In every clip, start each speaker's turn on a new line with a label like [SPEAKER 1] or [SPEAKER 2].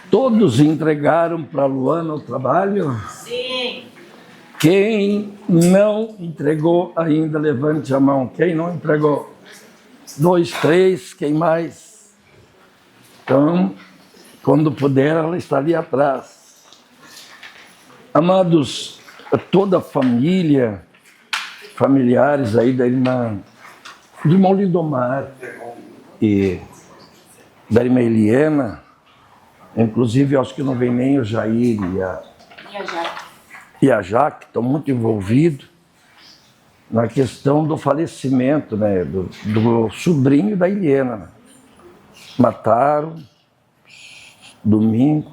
[SPEAKER 1] Todos entregaram para a Luana o trabalho?
[SPEAKER 2] Sim.
[SPEAKER 1] Quem não entregou ainda, levante a mão. Quem não entregou? 2, 3, quem mais? Então, quando puder, ela está ali atrás. Amados, toda a família, familiares aí da irmã, do irmão Lindomar e da irmã Eliana, inclusive acho que não vem nem o Jair e a Jaque, estão muito envolvidos na questão do falecimento, né, do sobrinho da Eliana. Né? Mataram domingo.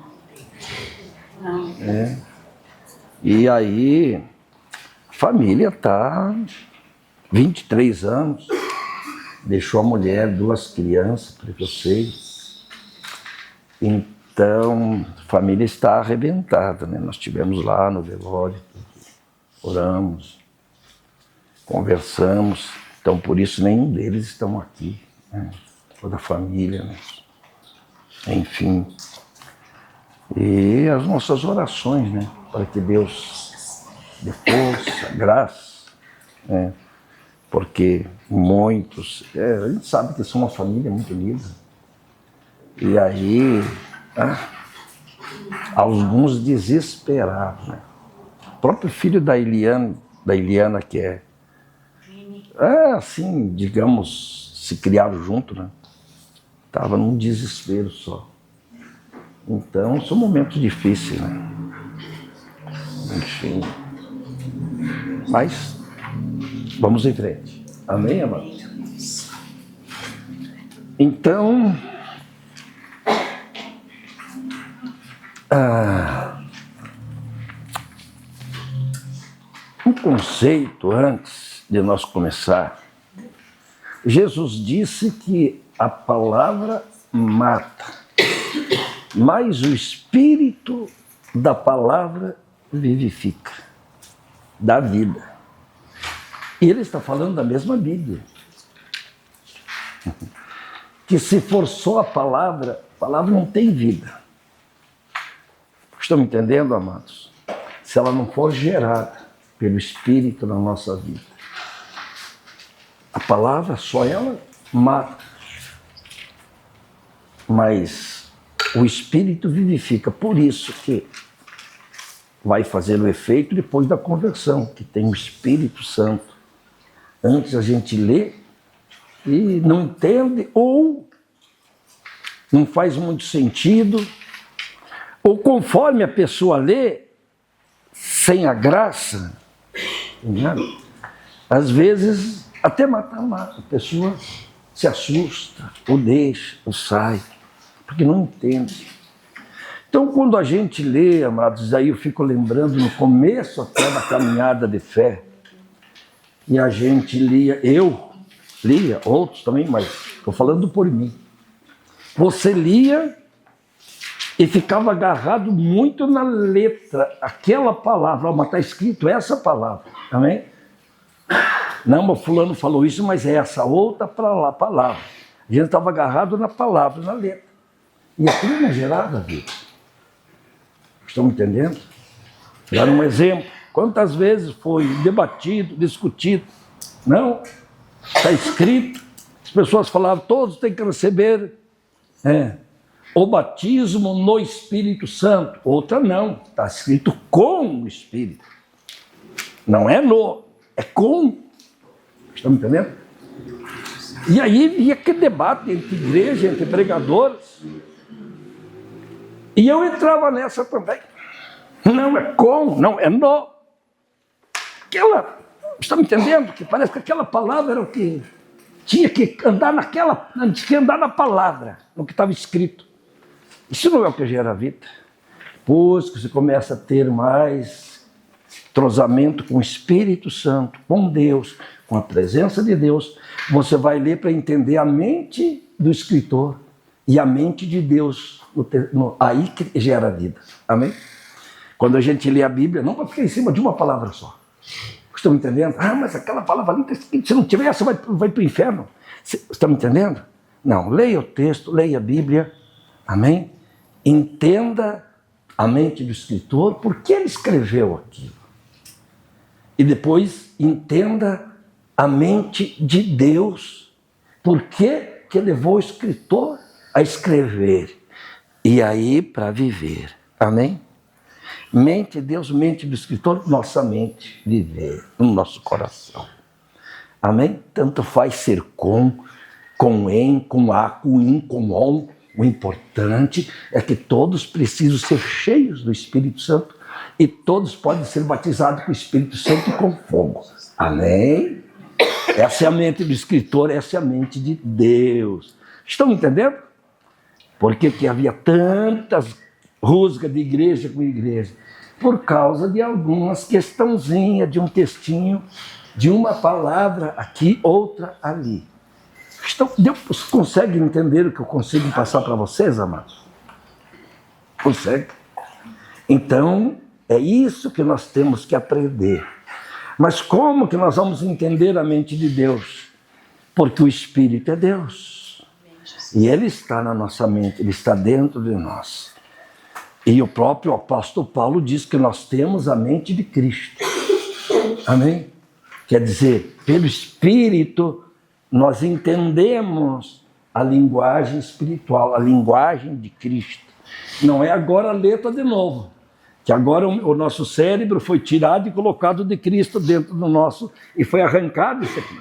[SPEAKER 1] É. E aí, a família está 23 anos, deixou a mulher, 2 crianças, para vocês. Então, a família está arrebentada, né? Nós estivemos lá no velório, oramos, conversamos. Então, por isso, nenhum deles estão aqui, né? Toda a família, né? Enfim. E as nossas orações, né? Para que Deus dê força, graça, né? Porque muitos, a gente sabe que são uma família muito unida. E aí, alguns desesperados, né? O próprio filho da Eliana, que é assim, digamos, se criaram junto, né? Estava num desespero só. Então, são momentos difíceis, né? Enfim. Mas, vamos em frente. Amém, amados? Então, um conceito antes de nós começar. Jesus disse que a palavra mata, mas o espírito da palavra vivifica, dá vida. E ele está falando da mesma Bíblia. Que se for só a palavra não tem vida. Estão me entendendo, amados? Se ela não for gerada pelo Espírito na nossa vida. A palavra, só ela mata. Mas o Espírito vivifica. Por isso que vai fazer o efeito depois da conversão, que tem o Espírito Santo. Antes a gente lê e não entende, ou não faz muito sentido, ou conforme a pessoa lê, sem a graça, entendeu? Às vezes até mata. A pessoa se assusta, ou deixa, ou sai, porque não entende. Então, quando a gente lê, amados, aí eu fico lembrando no começo até da caminhada de fé, e a gente lia, eu lia, outros também, mas estou falando por mim. Você lia e ficava agarrado muito na letra, aquela palavra, mas está escrito essa palavra, amém? Não, mas fulano falou isso, mas é essa outra palavra. A gente estava agarrado na palavra, na letra. E aquilo não gerava vida. Estão entendendo? Dar um exemplo. Quantas vezes foi debatido, discutido? Não, está escrito. As pessoas falavam, todos têm que receber o batismo no Espírito Santo. Outra não, está escrito com o Espírito. Não é no, é com. Estão entendendo? E aí havia aquele debate entre igreja, entre pregadores. E eu entrava nessa também. Não é com, não é no. Aquela, estão entendendo? Que parece que aquela palavra era o que tinha que andar naquela, tinha que andar na palavra, no que estava escrito. Isso não é o que gera vida. Depois que você começa a ter mais entrosamento com o Espírito Santo, com Deus, com a presença de Deus, você vai ler para entender a mente do escritor e a mente de Deus. Aí que gera vida. Amém? Quando a gente lê a Bíblia, não vai ficar em cima de uma palavra só. Estão me entendendo? Mas aquela palavra ali está escrita, se não tiver essa, vai para o inferno. Estão me entendendo? Não, leia o texto, leia a Bíblia, amém? entenda a mente do escritor, por que ele escreveu aquilo. E depois entenda a mente de Deus, por que levou o escritor a escrever. E aí para viver. Amém? Mente de Deus, mente do escritor, nossa mente viver no nosso coração. Amém? Tanto faz ser com em, com a, com in, com on. O importante é que todos precisam ser cheios do Espírito Santo e todos podem ser batizados com o Espírito Santo e com fogo. Amém? Essa é a mente do escritor, essa é a mente de Deus. Estão entendendo? Por que havia tantas rusgas de igreja com igreja? Por causa de algumas questãozinhas, de um textinho, de uma palavra aqui, outra ali. Deus consegue entender o que eu consigo passar para vocês, amados? Consegue? Então, é isso que nós temos que aprender. Mas como que nós vamos entender a mente de Deus? Porque o Espírito é Deus. E Ele está na nossa mente, Ele está dentro de nós. E o próprio apóstolo Paulo diz que nós temos a mente de Cristo. Amém? Quer dizer, pelo Espírito, nós entendemos a linguagem espiritual, a linguagem de Cristo. Não é agora a letra de novo, que agora o nosso cérebro foi tirado e colocado de Cristo dentro do nosso, e foi arrancado isso aqui.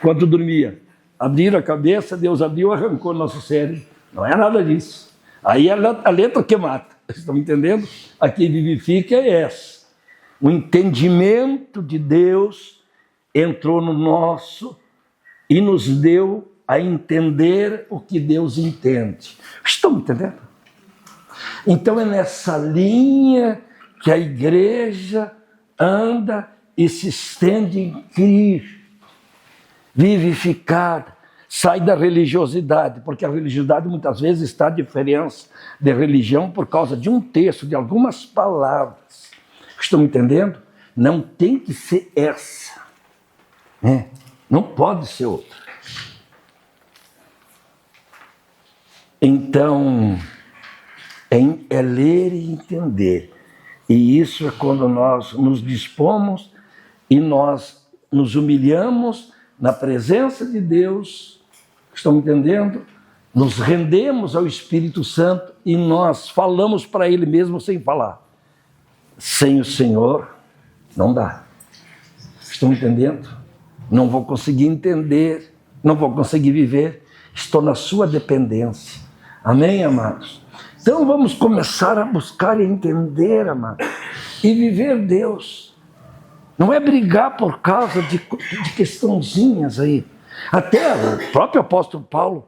[SPEAKER 1] Quando dormia, abriram a cabeça, Deus abriu e arrancou o nosso cérebro. Não é nada disso. Aí é a letra que mata. Estão entendendo? A que vivifica é essa. O entendimento de Deus entrou no nosso e nos deu a entender o que Deus entende. Estão entendendo? Então é nessa linha que a igreja anda e se estende em Cristo, vivificada, sai da religiosidade, porque a religiosidade muitas vezes está a diferença de religião por causa de um texto, de algumas palavras. Estão entendendo? Não tem que ser essa. Não pode ser outra. Então, é ler e entender. E isso é quando nós nos dispomos e nós nos humilhamos na presença de Deus. Estão entendendo? Nos rendemos ao Espírito Santo e nós falamos para Ele mesmo sem falar. Sem o Senhor, não dá. Estão entendendo? Não vou conseguir entender, não vou conseguir viver. Estou na sua dependência. Amém, amados? Então vamos começar a buscar e entender, amados, e viver Deus. Não é brigar por causa de questãozinhas aí. Até o próprio apóstolo Paulo,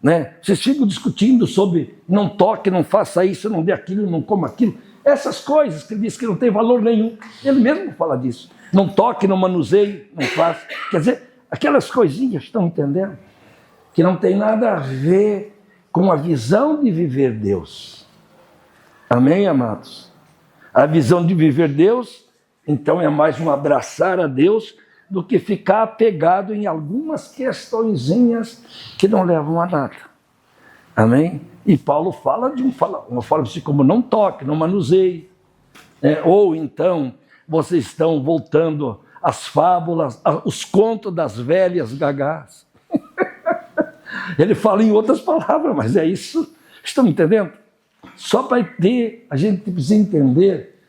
[SPEAKER 1] né? Vocês ficam discutindo sobre não toque, não faça isso, não dê aquilo, não coma aquilo. Essas coisas que ele diz que não tem valor nenhum. Ele mesmo fala disso. Não toque, não manuseie, não faça. Quer dizer, aquelas coisinhas, estão entendendo? Que não tem nada a ver com a visão de viver Deus. Amém, amados? A visão de viver Deus, então, é mais um abraçar a Deus do que ficar apegado em algumas questõezinhas que não levam a nada. Amém? E Paulo fala de uma forma assim como não toque, não manuseie. Ou então, vocês estão voltando às fábulas, os contos das velhas gagás. Ele fala em outras palavras, mas é isso. Estão entendendo? Só para ter, a gente precisa entender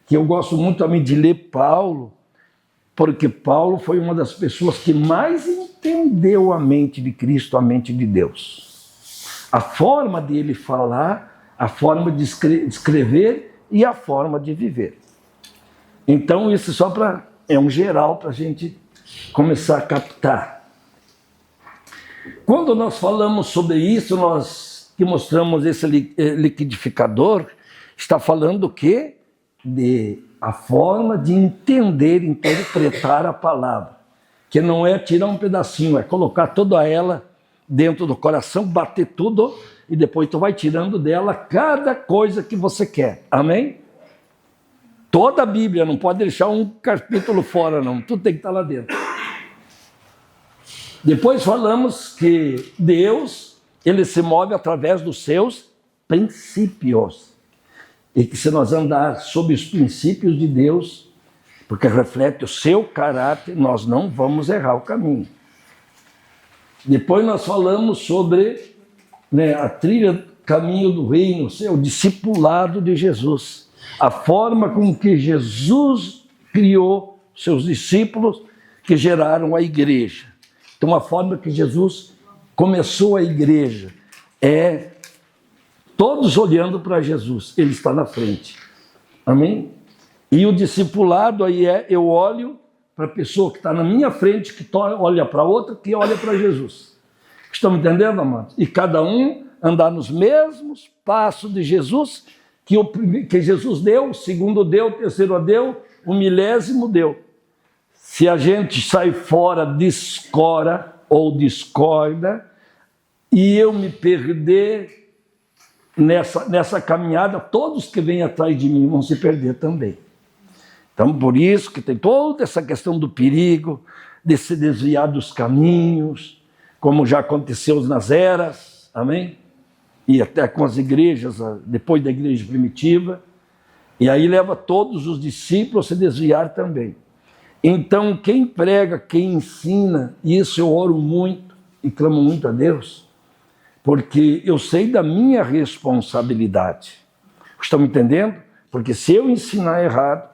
[SPEAKER 1] que eu gosto muito também de ler Paulo, porque Paulo foi uma das pessoas que mais entendeu a mente de Cristo, a mente de Deus. A forma de ele falar, a forma de escrever e a forma de viver. Então isso só é um geral para a gente começar a captar. Quando nós falamos sobre isso, nós que mostramos esse liquidificador, está falando o quê? De a forma de entender, interpretar a palavra. Que não é tirar um pedacinho, é colocar toda ela dentro do coração, bater tudo e depois tu vai tirando dela cada coisa que você quer. Amém? Toda a Bíblia, não pode deixar um capítulo fora não, tudo tem que estar lá dentro. Depois falamos que Deus, ele se move através dos seus princípios. E que se nós andar sob os princípios de Deus, porque reflete o seu caráter, nós não vamos errar o caminho. Depois nós falamos sobre a trilha, caminho do reino, o discipulado de Jesus. A forma com que Jesus criou seus discípulos que geraram a igreja. Então a forma que Jesus começou a igreja é todos olhando para Jesus, ele está na frente. Amém? E o discipulado aí eu olho para a pessoa que está na minha frente, que olha para outra, que olha para Jesus. Estão me entendendo, amados? E cada um andar nos mesmos passos de Jesus, que Jesus deu, o segundo deu, o terceiro deu, o milésimo deu. Se a gente sai fora, discorda ou discorda, e eu me perder nessa caminhada, todos que vêm atrás de mim vão se perder também. Então, por isso que tem toda essa questão do perigo, de se desviar dos caminhos, como já aconteceu nas eras, amém? E até com as igrejas, depois da igreja primitiva, e aí leva todos os discípulos a se desviar também. Então, quem prega, quem ensina, e isso eu oro muito e clamo muito a Deus, porque eu sei da minha responsabilidade. Estão me entendendo? Porque se eu ensinar errado,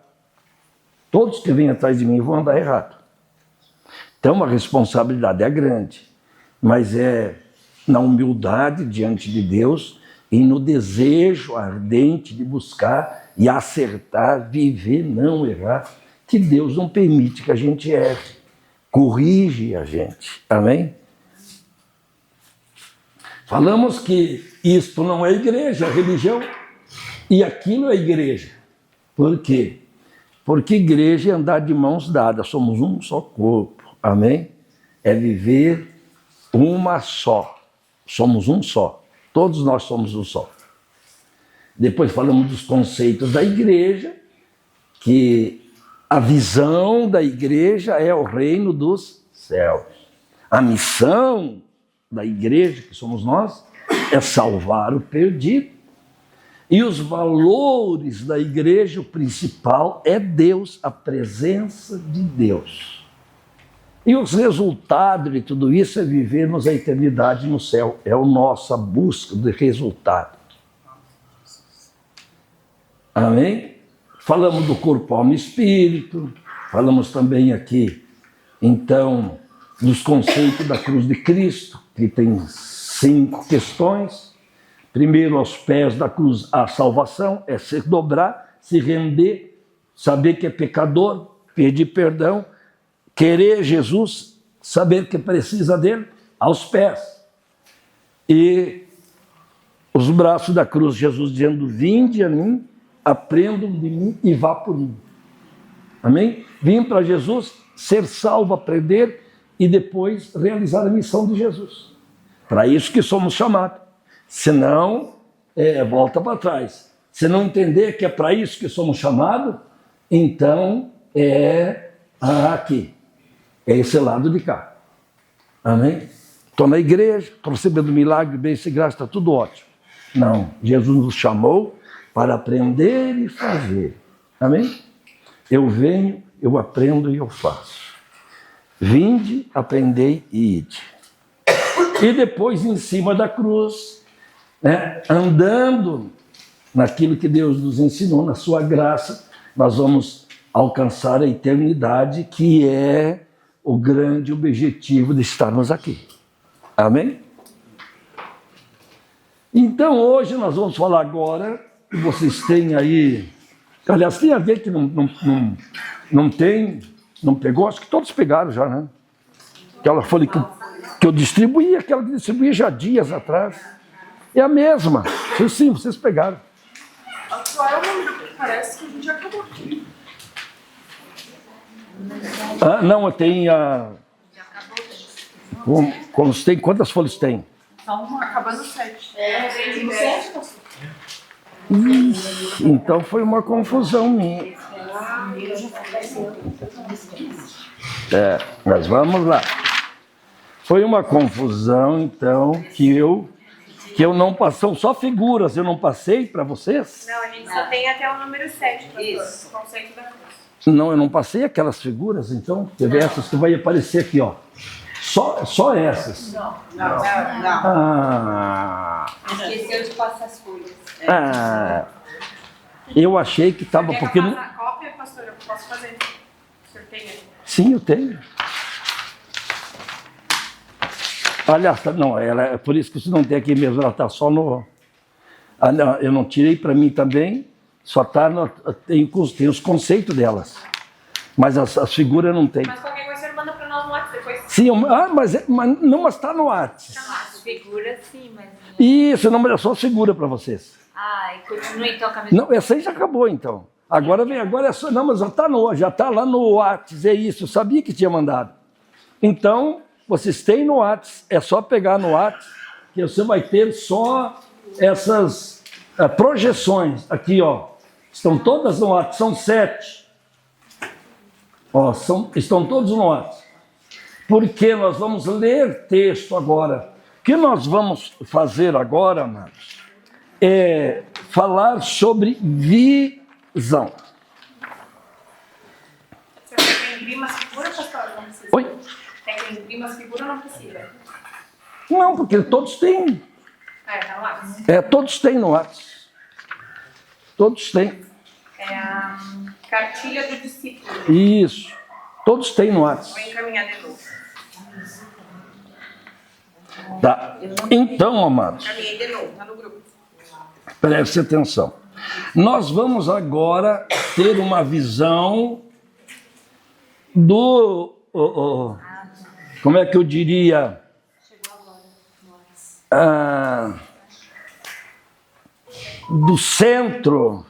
[SPEAKER 1] todos que vêm atrás de mim vão andar errado. Então a responsabilidade é grande, mas é na humildade diante de Deus e no desejo ardente de buscar e acertar, viver, não errar, que Deus não permite que a gente erre, corrige a gente. Amém? Falamos que isto não é igreja, é religião, e aquilo é igreja. Por quê? Porque igreja é andar de mãos dadas, somos um só corpo, amém? É viver uma só, somos um só, todos nós somos um só. Depois falamos dos conceitos da igreja, que a visão da igreja é o reino dos céus. A missão da igreja, que somos nós, é salvar o perdido. E os valores da igreja, o principal é Deus, a presença de Deus. E os resultados de tudo isso é vivermos a eternidade no céu. É a nossa busca de resultado. Amém? Falamos do corpo, alma e espírito. Falamos também aqui, então, dos conceitos da cruz de Cristo, que tem 5 questões. Primeiro, aos pés da cruz, a salvação é se dobrar, se render, saber que é pecador, pedir perdão, querer Jesus, saber que precisa dele, aos pés. E os braços da cruz, Jesus dizendo, vinde a mim, aprendam de mim e vá por mim. Amém? Vim para Jesus, ser salvo, aprender e depois realizar a missão de Jesus. Para isso que somos chamados. Se não, volta para trás. Se não entender que é para isso que somos chamados, então aqui. É esse lado de cá. Amém? Estou na igreja, estou recebendo milagre, bênção e graça, está tudo ótimo. Não, Jesus nos chamou para aprender e fazer. Amém? Eu venho, eu aprendo e eu faço. Vinde, aprendei e ide. E depois, em cima da cruz, andando naquilo que Deus nos ensinou, na sua graça, nós vamos alcançar a eternidade, que é o grande objetivo de estarmos aqui. Amém? Então, hoje nós vamos falar agora, que vocês têm aí, aliás, tem alguém que não tem, não pegou, acho que todos pegaram já, né? Aquela folha que eu distribuí, aquela que eu distribuí já dias atrás. É a mesma. Sim, vocês pegaram.
[SPEAKER 2] Qual é o número que parece que a gente acabou aqui?
[SPEAKER 1] Não, tem a... Quantas folhas tem?
[SPEAKER 2] Só uma, acabando 7.
[SPEAKER 3] Tem 7, pastor.
[SPEAKER 1] Então foi uma confusão minha. Mas vamos lá. Foi uma confusão, então, que eu Que eu não passou só figuras, eu não passei para vocês?
[SPEAKER 2] Não, a gente só tem até o número 7, pastor. Isso. O conceito da cruz.
[SPEAKER 1] Não, eu não passei aquelas figuras, então. Teve essas que vai aparecer aqui, ó. Só essas.
[SPEAKER 3] Não.
[SPEAKER 1] Ah,
[SPEAKER 3] Esqueceu de passar as folhas.
[SPEAKER 1] eu achei que estava
[SPEAKER 2] Quer
[SPEAKER 1] porque
[SPEAKER 2] que eu
[SPEAKER 1] não.
[SPEAKER 2] faça a cópia, pastor? Eu posso fazer. O senhor tem aí?
[SPEAKER 1] Sim, eu tenho. Aliás, não, ela é por isso que você não tem aqui mesmo, ela está só no. Ah, não, eu não tirei para mim também, só está no. Tem os conceitos delas. Mas as figuras não tem.
[SPEAKER 2] Mas qualquer coisa o senhor manda para nós no WhatsApp depois.
[SPEAKER 1] Sim, mas está no WhatsApp.
[SPEAKER 3] As figuras, sim, mas...
[SPEAKER 1] Isso, não, é só figura para vocês.
[SPEAKER 3] Ah, e continua então com a mesma...
[SPEAKER 1] Não, essa aí já acabou então. Agora é só. Não, mas já está lá no WhatsApp, é isso, eu sabia que tinha mandado. Então, vocês têm no WhatsApp, é só pegar no WhatsApp, que você vai ter só essas projeções. Aqui, ó, estão todas no WhatsApp, são 7. Ó, estão todos no WhatsApp. Porque nós vamos ler texto agora. O que nós vamos fazer agora, amados, é falar sobre visão.
[SPEAKER 2] Você tem imprima as figuras, pastor? Não precisa.
[SPEAKER 1] Oi?
[SPEAKER 2] Tem que imprimir as figuras, não precisa.
[SPEAKER 1] Não, porque todos têm.
[SPEAKER 2] Tá lá.
[SPEAKER 1] Todos têm no WhatsApp. Todos têm.
[SPEAKER 2] É a cartilha do discípulo.
[SPEAKER 1] Isso. Todos têm no
[SPEAKER 2] Vou
[SPEAKER 1] WhatsApp.
[SPEAKER 2] encaminhar de novo.
[SPEAKER 1] Tá. Então, amados,
[SPEAKER 2] Encaminhei de novo, tá no grupo.
[SPEAKER 1] preste atenção. Nós vamos agora ter uma visão do... como é que eu diria? Do centro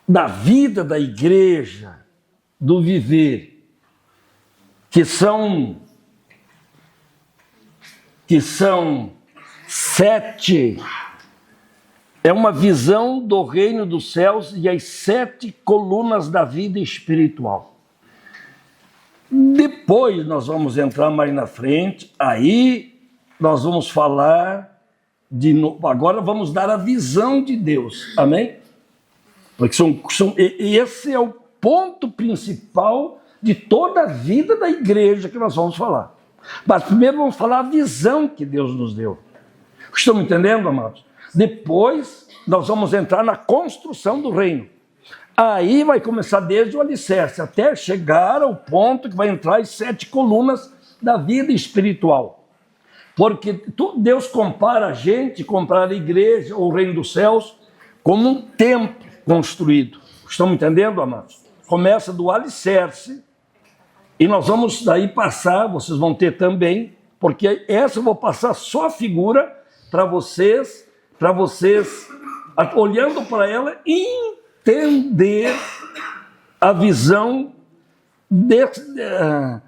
[SPEAKER 1] da vida da igreja, do viver, que são 7, é uma visão do reino dos céus e as 7 colunas da vida espiritual. Depois nós vamos entrar mais na frente, aí nós vamos falar de novo. Agora vamos dar a visão de Deus, amém? Porque esse é o ponto principal de toda a vida da igreja que nós vamos falar. Mas primeiro vamos falar a visão que Deus nos deu. Estão me entendendo, amados? Depois nós vamos entrar na construção do reino. Aí vai começar desde o alicerce até chegar ao ponto que vai entrar as 7 colunas da vida espiritual. Porque Deus compara a igreja, ou o reino dos céus, como um templo construído. Estão me entendendo, amados? Começa do alicerce e nós vamos daí passar, vocês vão ter também, porque essa eu vou passar só a figura para vocês, olhando para ela, entender a visão destas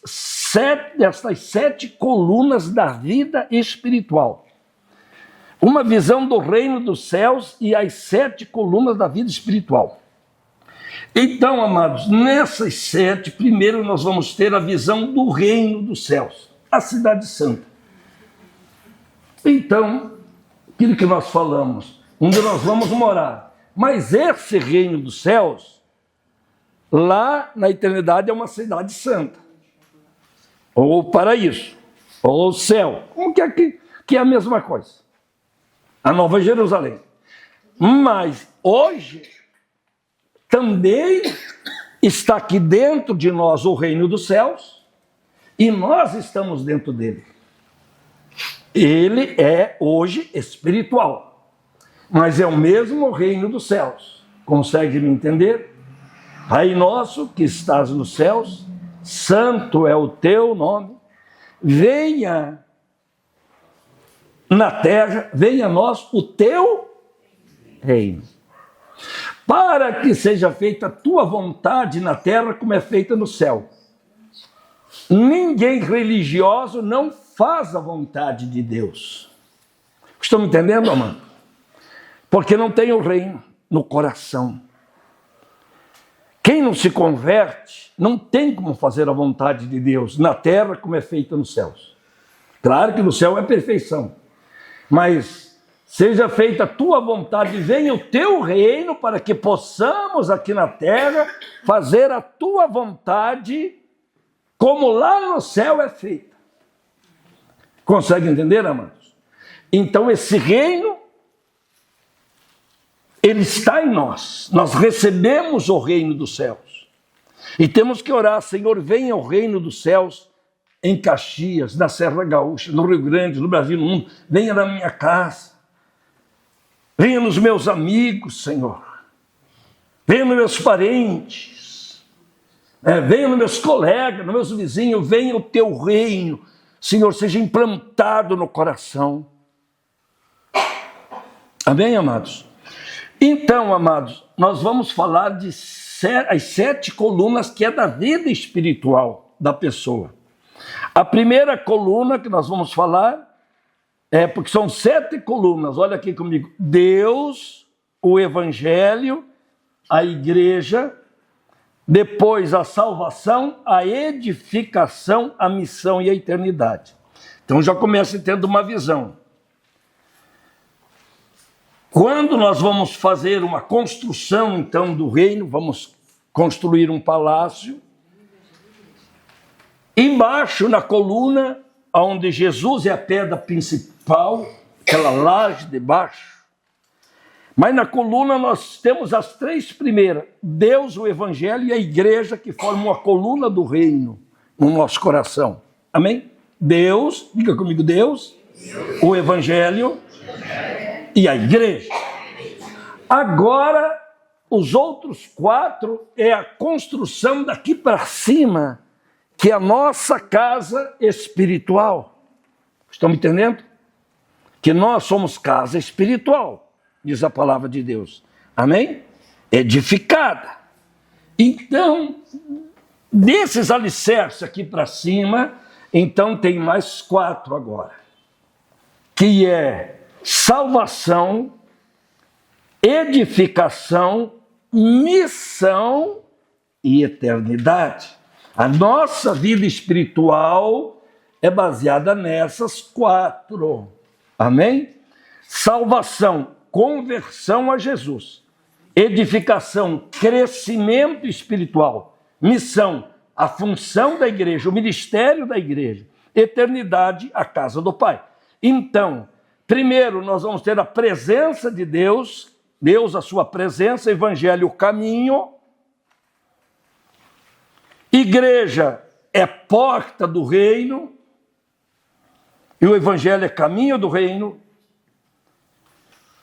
[SPEAKER 1] 7 colunas da vida espiritual. Uma visão do reino dos céus e as 7 colunas da vida espiritual. Então, amados, nessas 7, primeiro nós vamos ter a visão do reino dos céus, a cidade santa. Então, aquilo que nós falamos, onde nós vamos morar. Mas esse reino dos céus, lá na eternidade, é uma cidade santa. Ou o paraíso, ou o céu, que é a mesma coisa. A Nova Jerusalém. Mas hoje também está aqui dentro de nós o reino dos céus e nós estamos dentro dele. Ele é hoje espiritual, mas é o mesmo reino dos céus. Consegue me entender? Pai nosso que estás nos céus, santo é o teu nome, venha na terra, venha a nós o teu reino. Para que seja feita a tua vontade na terra como é feita no céu. Ninguém religioso não faz a vontade de Deus. Estão me entendendo, amado? Porque não tem o reino no coração. Quem não se converte não tem como fazer a vontade de Deus na terra como é feita nos céus. Claro que no céu é perfeição. Mas seja feita a tua vontade, venha o teu reino, para que possamos aqui na terra fazer a tua vontade, como lá no céu é feita. Consegue entender, amados? Então esse reino, ele está em nós. Nós recebemos o reino dos céus. E temos que orar: Senhor, venha o reino dos céus em Caxias, na Serra Gaúcha, no Rio Grande, no Brasil, no mundo. Venha na minha casa. Venha nos meus amigos, Senhor. Venha nos meus parentes. Venha nos meus colegas, nos meus vizinhos. Venha o teu reino, Senhor, seja implantado no coração. Amém, amados? Então, amados, nós vamos falar de as 7 colunas que é da vida espiritual da pessoa. A primeira coluna que nós vamos falar porque são 7 colunas, olha aqui comigo: Deus, o Evangelho, a igreja, depois a salvação, a edificação, a missão e a eternidade. Então já começa tendo uma visão. Quando nós vamos fazer uma construção, então, do reino, vamos construir um palácio, embaixo na coluna, onde Jesus é a pedra principal, aquela laje de baixo, mas na coluna nós temos as 3 primeiras: Deus, o Evangelho e a igreja, que formam a coluna do reino no nosso coração. Amém? Deus, diga comigo: Deus, o Evangelho e a igreja. Agora, os outros 4 é a construção daqui para cima, que é a nossa casa espiritual. Estão me entendendo? Que nós somos casa espiritual, diz a palavra de Deus. Amém? Edificada. Então, desses alicerces aqui para cima, então tem mais 4 agora, que é salvação, edificação, missão e eternidade. A nossa vida espiritual é baseada nessas 4. Amém? Salvação, conversão a Jesus. Edificação, crescimento espiritual. Missão, a função da igreja, o ministério da igreja. Eternidade, a casa do Pai. Então, primeiro nós vamos ter a presença de Deus, Deus, a sua presença, Evangelho, o caminho. Igreja é porta do reino, e o Evangelho é caminho do reino.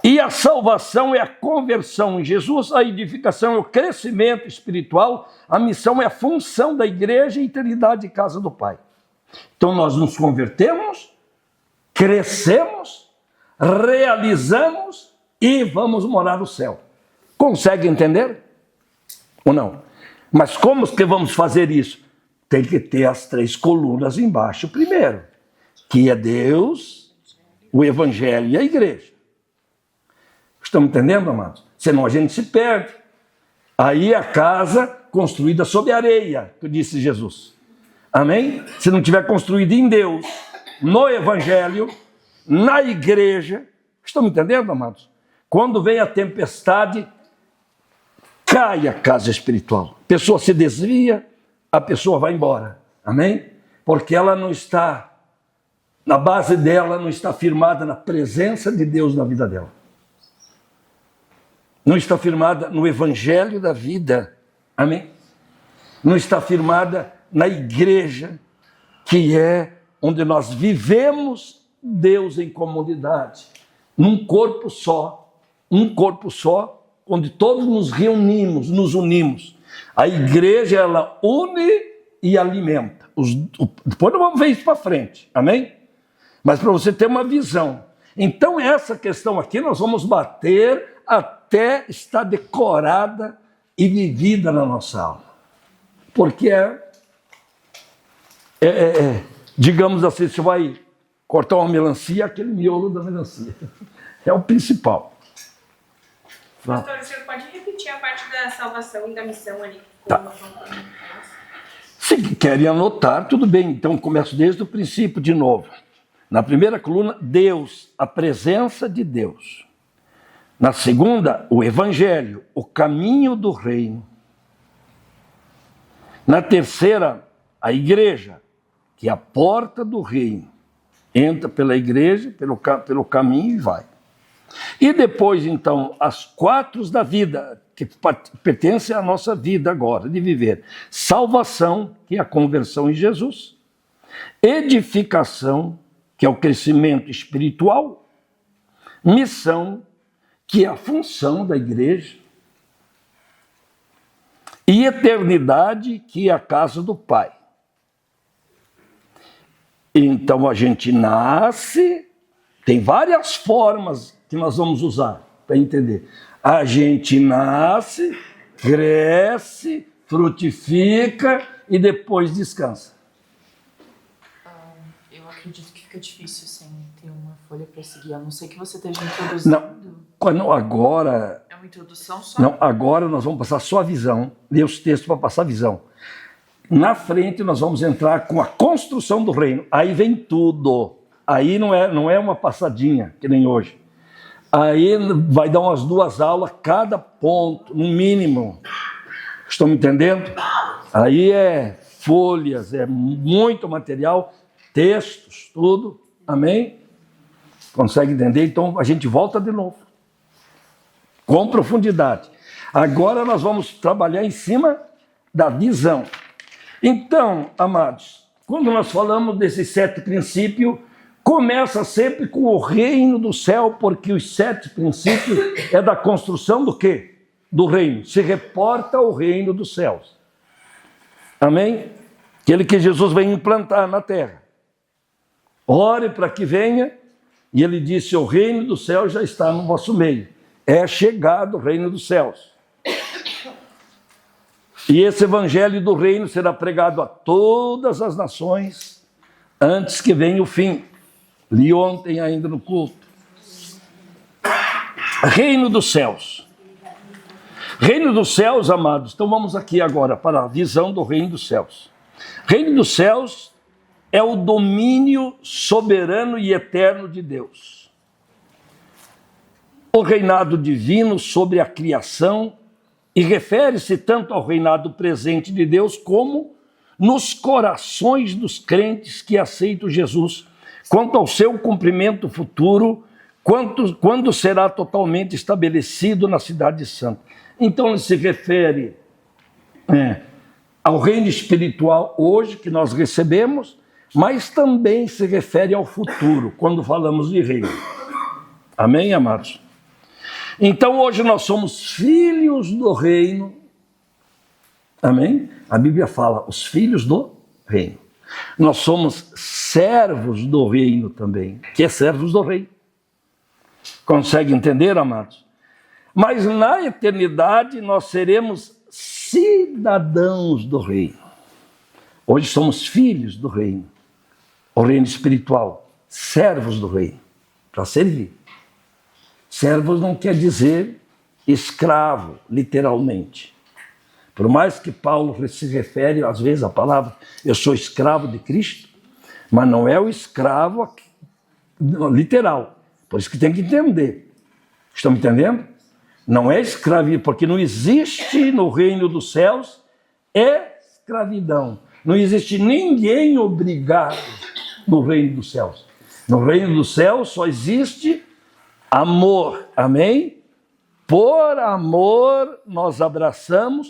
[SPEAKER 1] E a salvação é a conversão em Jesus, a edificação é o crescimento espiritual, a missão é a função da igreja e eternidade e casa do Pai. Então nós nos convertemos, crescemos, realizamos e vamos morar no céu. Consegue entender? Ou não? Mas como que vamos fazer isso? Tem que ter as 3 colunas embaixo primeiro, que é Deus, o Evangelho e a igreja. Estão entendendo, amados? Senão a gente se perde. Aí a casa construída sobre areia, que disse Jesus. Amém? Se não tiver construída em Deus, no Evangelho, na igreja. Estão entendendo, amados? Quando vem a tempestade, cai a casa espiritual. A pessoa se desvia, a pessoa vai embora. Amém? Porque ela não está, na base dela, não está firmada na presença de Deus na vida dela. Não está firmada no Evangelho da vida. Amém? Não está firmada na igreja, que é onde nós vivemos Deus em comunidade. Num corpo só. Um corpo só, onde todos nos reunimos, nos unimos. A igreja, ela une e alimenta. Depois nós vamos ver isso para frente. Amém? Mas para você ter uma visão. Então essa questão aqui nós vamos bater até estar decorada e vivida na nossa alma. Porque digamos assim, você vai cortar uma melancia, aquele miolo da melancia. É o principal.
[SPEAKER 2] Pastor, o senhor pode repetir a parte da salvação e da missão ali?
[SPEAKER 1] Tá. Se querem anotar, tudo bem. Então começo desde o princípio de novo. Na primeira coluna, Deus, a presença de Deus. Na segunda, o Evangelho, o caminho do reino. Na terceira, a igreja, que é a porta do reino. Entra pela igreja, pelo caminho e vai. E depois, então, as quatro da vida, que pertencem à nossa vida agora, de viver. Salvação, que é a conversão em Jesus. Edificação, que é o crescimento espiritual. Missão, que é a função da igreja. E eternidade, que é a casa do Pai. Então a gente nasce, tem várias formas que nós vamos usar para entender. A gente nasce, cresce, frutifica e depois descansa.
[SPEAKER 4] Eu acredito que fica difícil sem ter uma folha para seguir, a não ser que você esteja introduzindo.
[SPEAKER 1] Não, agora...
[SPEAKER 4] É uma introdução só?
[SPEAKER 1] Não, agora nós vamos passar só a visão, ler os textos para passar a visão. Na frente nós vamos entrar com a construção do reino. Aí vem tudo. Aí não é uma passadinha, que nem hoje. Aí vai dar umas 2 aulas, cada ponto, no mínimo. Estão me entendendo? Aí é folhas, é muito material, textos, tudo. Amém? Consegue entender? Então a gente volta de novo. Com profundidade. Agora nós vamos trabalhar em cima da visão. Então, amados, quando nós falamos desses 7 princípios, começa sempre com o reino do céu, porque os 7 princípios é da construção do quê? Do reino. Se reporta ao reino dos céus. Amém? Aquele que Jesus vem implantar na terra. Ore para que venha, e ele disse, o reino do céu já está no vosso meio. É chegado o reino dos céus. E esse evangelho do reino será pregado a todas as nações antes que venha o fim. Li ontem ainda no culto. Reino dos céus. Reino dos céus, amados. Então vamos aqui agora para a visão do reino dos céus. Reino dos céus é o domínio soberano e eterno de Deus. O reinado divino sobre a criação. E refere-se tanto ao reinado presente de Deus como nos corações dos crentes que aceitam Jesus, quanto ao seu cumprimento futuro, quando será totalmente estabelecido na cidade santa. Então ele se refere ao reino espiritual hoje que nós recebemos, mas também se refere ao futuro, quando falamos de reino. Amém, amados? Então hoje nós somos filhos do reino. Amém? A Bíblia fala, os filhos do reino. Nós somos servos do reino também, que é servos do rei. Consegue entender, amados? Mas na eternidade nós seremos cidadãos do reino. Hoje somos filhos do reino, o reino espiritual, servos do reino, para servir. Servos não quer dizer escravo, literalmente. Por mais que Paulo se refere, às vezes, à palavra, eu sou escravo de Cristo, mas não é o escravo literal. Por isso que tem que entender. Estão me entendendo? Não é escravidão, porque não existe no reino dos céus escravidão. Não existe ninguém obrigado no reino dos céus. No reino dos céus só existe amor, amém? Por amor nós abraçamos,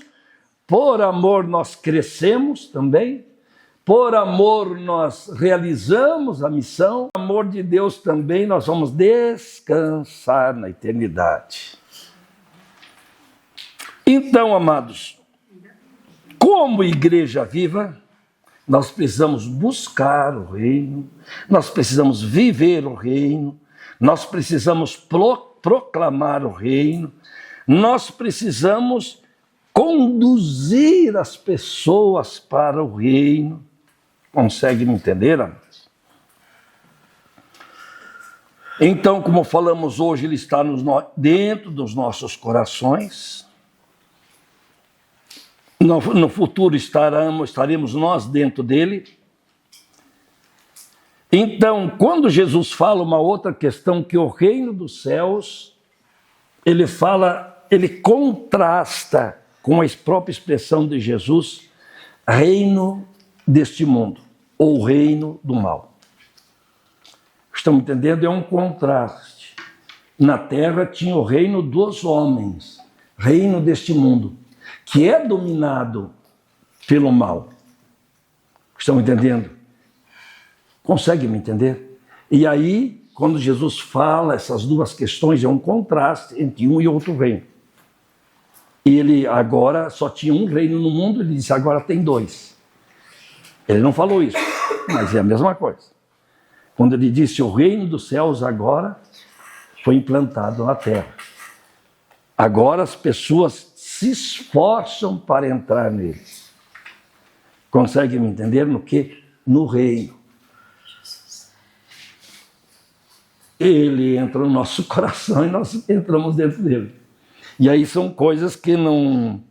[SPEAKER 1] por amor nós crescemos também, por amor nós realizamos a missão, por amor de Deus também nós vamos descansar na eternidade. Então, amados, como igreja viva, nós precisamos buscar o reino, nós precisamos viver o reino, nós precisamos proclamar o reino, nós precisamos conduzir as pessoas para o reino. Consegue me entender, amados? Então, como falamos hoje, ele está dentro dos nossos corações. No futuro estaremos nós dentro dele. Então, quando Jesus fala uma outra questão, que o reino dos céus, ele contrasta com a própria expressão de Jesus, reino deste mundo, ou reino do mal. Estão entendendo? É um contraste. Na terra tinha o reino dos homens, reino deste mundo, que é dominado pelo mal. Estão entendendo? Consegue me entender? E aí, quando Jesus fala essas duas questões, é um contraste entre um e outro reino. E ele agora só tinha um reino no mundo, ele disse, agora tem dois. Ele não falou isso, mas é a mesma coisa. Quando ele disse, o reino dos céus agora foi implantado na terra. Agora as pessoas se esforçam para entrar nele. Consegue me entender no quê? No reino. Ele entra no nosso coração e nós entramos dentro dele. E aí são coisas que não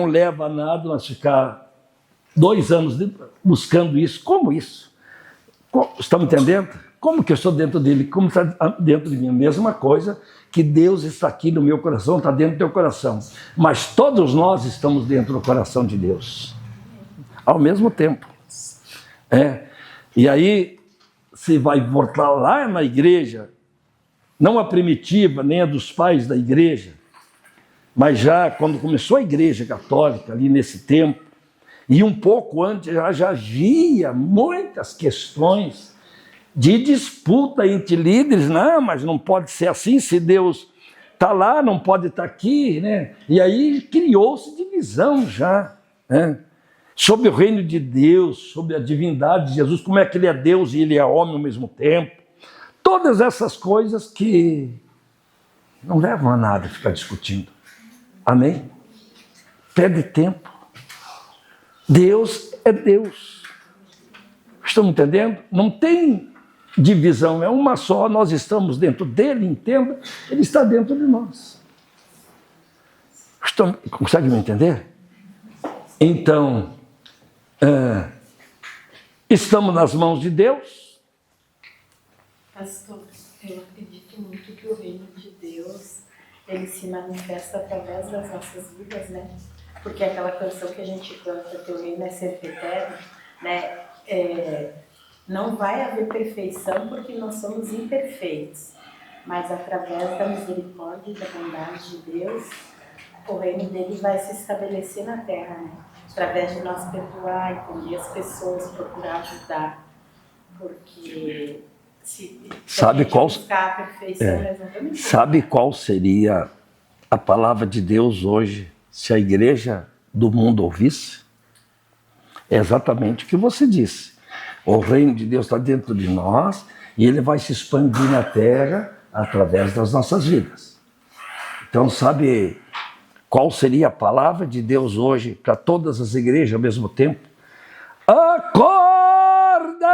[SPEAKER 1] leva a nada nós ficar 2 anos buscando isso. Como isso? Estão entendendo? Como que eu estou dentro dele? Como está dentro de mim? A mesma coisa que Deus está aqui no meu coração, está dentro do teu coração. Mas todos nós estamos dentro do coração de Deus. Ao mesmo tempo. E aí, você vai voltar lá na igreja, não a primitiva, nem a dos pais da igreja, mas já quando começou a igreja católica, ali nesse tempo, e um pouco antes já havia muitas questões de disputa entre líderes. Não, mas não pode ser assim, se Deus está lá, não pode estar aqui, né? E aí criou-se divisão já, né? Sobre o reino de Deus, sobre a divindade de Jesus, como é que ele é Deus e ele é homem ao mesmo tempo. Todas essas coisas que não levam a nada ficar discutindo. Amém? Perde tempo. Deus é Deus. Estão entendendo? Não tem divisão, é uma só, nós estamos dentro dele, entenda, ele está dentro de nós. Consegue me entender? Então, estamos nas mãos de Deus.
[SPEAKER 5] Pastor, eu acredito muito que o reino de Deus, ele se manifesta através das nossas vidas, né? Porque aquela canção que a gente canta, teu reino é sempre eterno, né? Não vai haver perfeição porque nós somos imperfeitos, mas através da misericórdia e da bondade de Deus, o reino dele vai se estabelecer na terra, né? Através de nós perdoar, entender as pessoas, procurar ajudar, porque se
[SPEAKER 1] sabe qual
[SPEAKER 5] buscar a perfeição, nós não vamos.
[SPEAKER 1] Sabe qual seria a palavra de Deus hoje se a igreja do mundo ouvisse? É exatamente o que você disse. O reino de Deus está dentro de nós e ele vai se expandir na terra através das nossas vidas. Então, sabe qual seria a palavra de Deus hoje para todas as igrejas ao mesmo tempo? Acorda!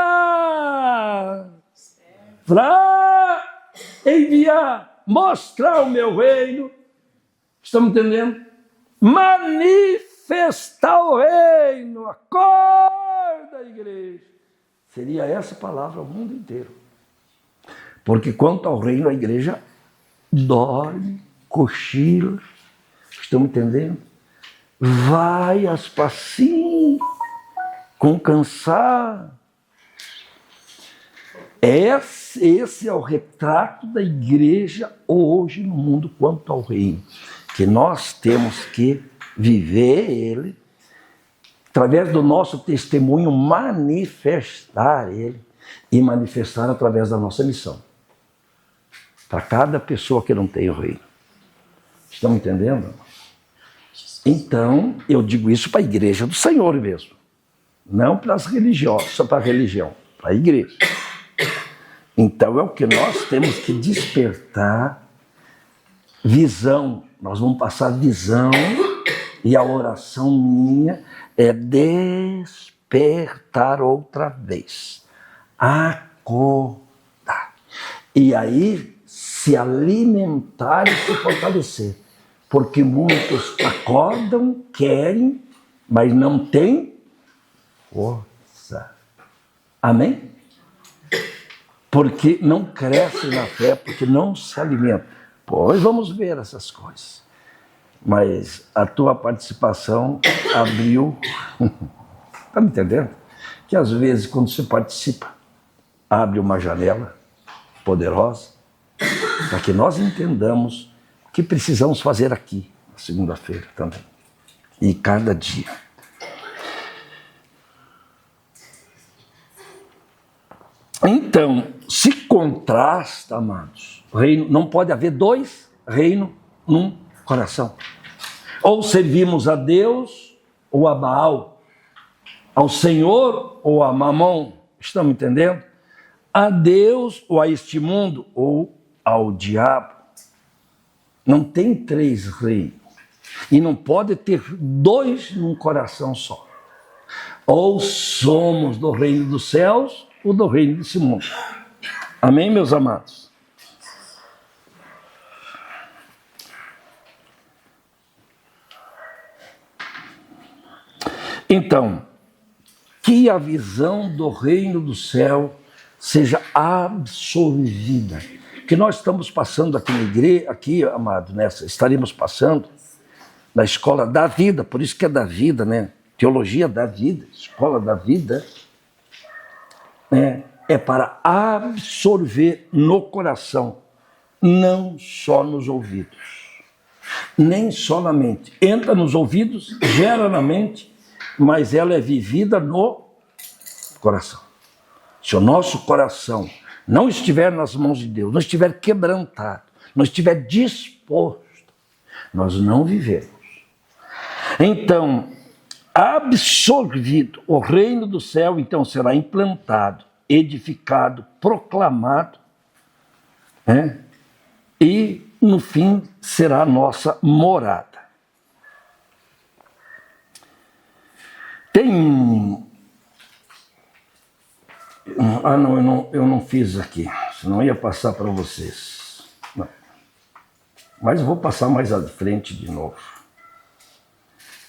[SPEAKER 1] Para enviar, mostrar o meu reino. Estamos entendendo? Manifestar o reino. Acorda, igreja. Seria essa palavra ao mundo inteiro. Porque quanto ao reino, a igreja dorme, cochila. Estão entendendo? Vai às passinhas, com cansar. Esse é o retrato da igreja hoje no mundo quanto ao reino. Que nós temos que viver ele, através do nosso testemunho, manifestar ele e manifestar através da nossa missão. Para cada pessoa que não tem o reino. Estão entendendo? Então, eu digo isso para a igreja do Senhor mesmo. Não para as religiosas, só para a religião, para a igreja. Então, é o que nós temos que despertar visão. Nós vamos passar visão e a oração minha é despertar outra vez. Acordar. E aí, se alimentar e se fortalecer. Porque muitos acordam, querem, mas não têm força. Amém? porque não cresce na fé, porque não se alimenta. Pois vamos ver essas coisas. Mas a tua participação abriu, está me entendendo? Que às vezes quando você participa, abre uma janela poderosa para que nós entendamos o que precisamos fazer aqui, na segunda-feira também, e cada dia. Então, se contrasta, amados, reino, não pode haver dois reinos num coração. Ou servimos a Deus ou a Baal, ao Senhor ou a Mamon, estão me entendendo? A Deus ou a este mundo ou ao diabo. Não tem três reinos. E não pode ter dois num coração só. Ou somos do reino dos céus ou do reino desse mundo. Amém, meus amados? Então, que a visão do reino do céu seja absorvida. Que nós estamos passando aqui na igreja, aqui, amado, estaremos passando na escola da vida, por isso que é da vida, né? Teologia da vida, escola da vida, é para absorver no coração, não só nos ouvidos, nem só na mente. Entra nos ouvidos, gera na mente, mas ela é vivida no coração. Se o nosso coração não estiver nas mãos de Deus, não estiver quebrantado, não estiver disposto, nós não vivemos. Então, absorvido o reino do céu, então será implantado, edificado, proclamado, e no fim será a nossa morada. Tem... Ah, não, eu não fiz aqui, senão eu ia passar para vocês. Não. Mas eu vou passar mais à frente de novo.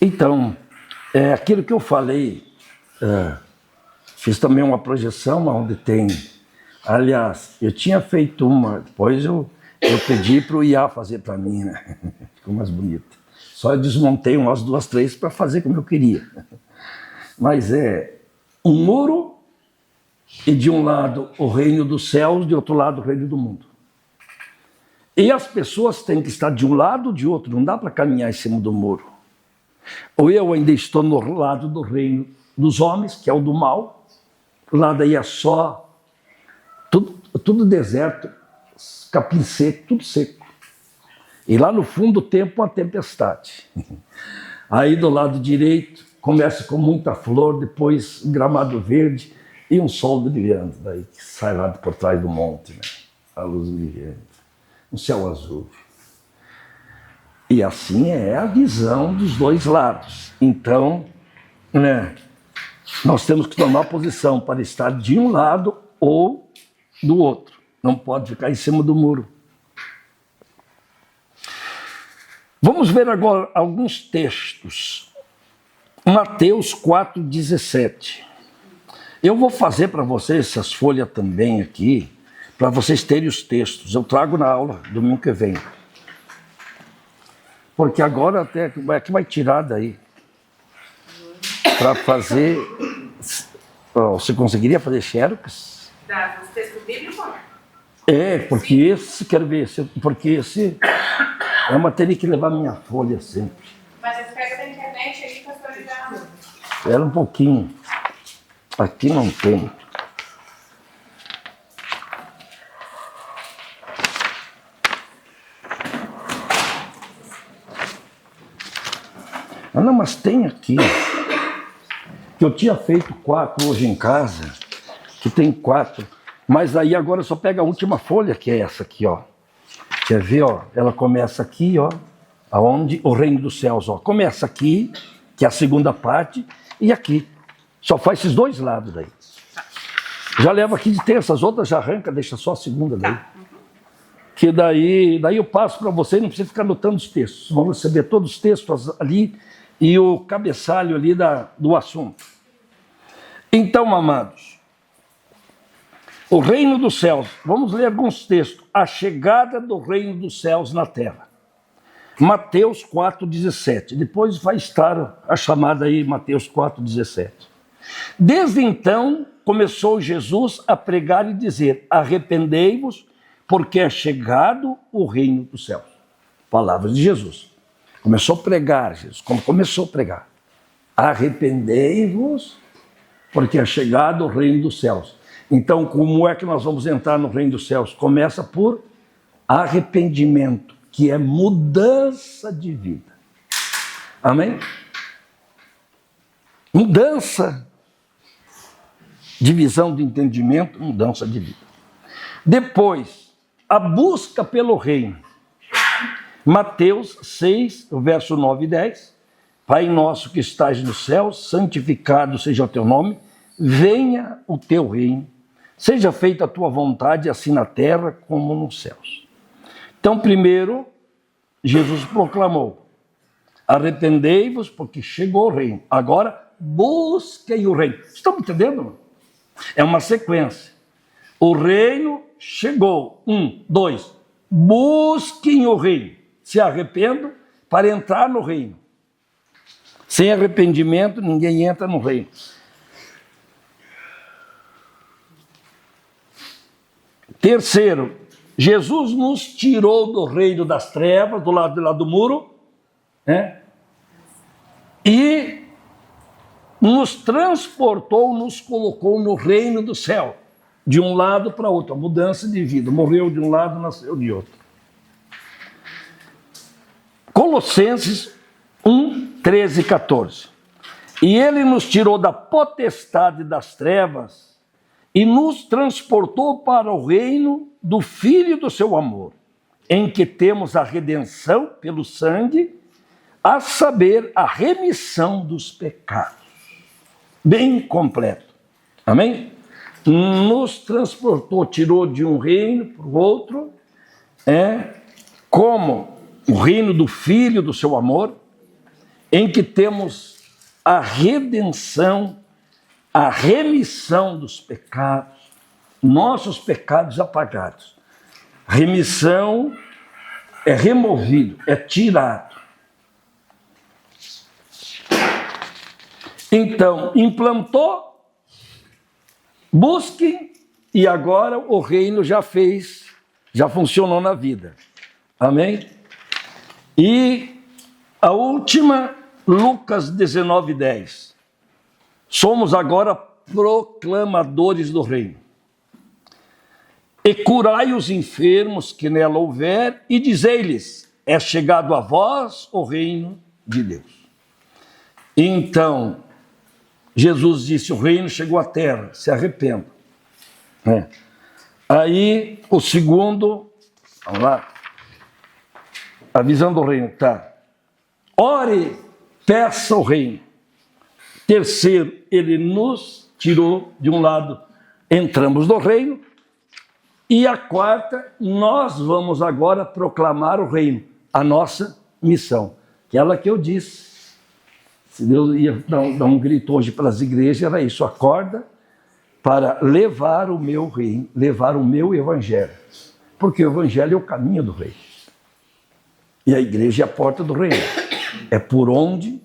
[SPEAKER 1] Então, aquilo que eu falei, fiz também uma projeção onde tem... Aliás, eu tinha feito uma, depois eu pedi para o Iá fazer para mim, né? Ficou mais bonito. Só eu desmontei umas 2, 3 para fazer como eu queria. Mas é um muro... E de um lado o reino dos céus, de outro lado o reino do mundo. E as pessoas têm que estar de um lado ou de outro, não dá para caminhar em cima do muro. Ou eu ainda estou no lado do reino dos homens, que é o do mal, lá daí é só, tudo deserto, capim seco, tudo seco. E lá no fundo do tempo uma tempestade. Aí do lado direito começa com muita flor, depois gramado verde, e um sol brilhando, daí, que sai lá por trás do monte, né? A luz brilhante, um céu azul. E assim é a visão dos dois lados. Então, nós temos que tomar posição para estar de um lado ou do outro. Não pode ficar em cima do muro. Vamos ver agora alguns textos. Mateus 4,17. Eu vou fazer para vocês essas folhas também aqui, para vocês terem os textos. Eu trago na aula domingo que vem. Porque agora até que vai tirar daí. Para fazer... Você conseguiria fazer xerox?
[SPEAKER 2] Dá, os textos bíblicos?
[SPEAKER 1] Porque esse, quero ver, porque esse é uma teria que levar minha folha sempre.
[SPEAKER 2] Mas você pega da internet aí para atualizar.
[SPEAKER 1] Espera um pouquinho. Aqui não tem. Ah, não, mas tem aqui. Que eu tinha feito 4 hoje em casa, que tem 4. Mas aí agora só pega a última folha, que é essa aqui, ó. Quer ver, ó? Ela começa aqui, ó. Aonde? O reino dos céus, ó. Começa aqui, que é a segunda parte, e aqui. Só faz esses dois lados daí. Já leva aqui de terça, as outras já arranca, deixa só a segunda daí. Que daí eu passo para você, não precisa ficar anotando os textos. Vão receber todos os textos ali e o cabeçalho ali do assunto. Então, amados, O reino dos céus. Vamos ler alguns textos. A chegada do reino dos céus na terra. Mateus 4,17. Depois vai estar a chamada aí, Mateus 4,17. Desde então, começou Jesus a pregar e dizer: arrependei-vos, porque é chegado o reino dos céus. Palavras de Jesus. Começou a pregar, Jesus. Começou a pregar. Arrependei-vos, porque é chegado o reino dos céus. Então, como é que nós vamos entrar no reino dos céus? Começa por arrependimento, que é mudança de vida. Amém? Mudança de visão, de entendimento, mudança de vida. Depois, a busca pelo reino. Mateus 6, verso 9 e 10. Pai nosso que estás nos céus, santificado seja o teu nome, venha o teu reino, seja feita a tua vontade, assim na terra como nos céus. Então, primeiro, Jesus proclamou: arrependei-vos, porque chegou o reino. Agora, busquem o reino. Estão me entendendo? É uma sequência. O reino chegou. 1, 2. Busquem o reino. Se arrependam para entrar no reino. Sem arrependimento, ninguém entra no reino. Terceiro, Jesus nos tirou do reino das trevas, do lado lá do muro, né? E nos transportou, nos colocou no reino do céu, de um lado para outro, a mudança de vida. Morreu de um lado, nasceu de outro. Colossenses 1, 13 e 14. E ele nos tirou da potestade das trevas e nos transportou para o reino do Filho do seu amor, em que temos a redenção pelo sangue, a saber, a remissão dos pecados. Bem completo. Amém? Nos transportou, tirou de um reino para o outro, como o reino do Filho do seu amor, em que temos a redenção, a remissão dos pecados, nossos pecados apagados. Remissão é removido, é tirado. Então, implantou, busquem, e agora o reino já fez, já funcionou na vida. Amém? E a última, Lucas 19:10. Somos agora proclamadores do reino. E curai os enfermos que nela houver, e dizei-lhes: é chegado a vós o reino de Deus. Então, Jesus disse: o reino chegou à terra, se arrependam. Aí, o segundo, vamos lá, a visão do reino, tá? Ore, peça o reino. Terceiro, ele nos tirou de um lado, entramos no reino. E a quarta, nós vamos agora proclamar o reino, a nossa missão. Aquela que eu disse, se Deus ia dar um grito hoje para as igrejas, era isso: acorda para levar o meu reino, levar o meu evangelho. Porque o evangelho é o caminho do reino. E a igreja é a porta do reino. É por onde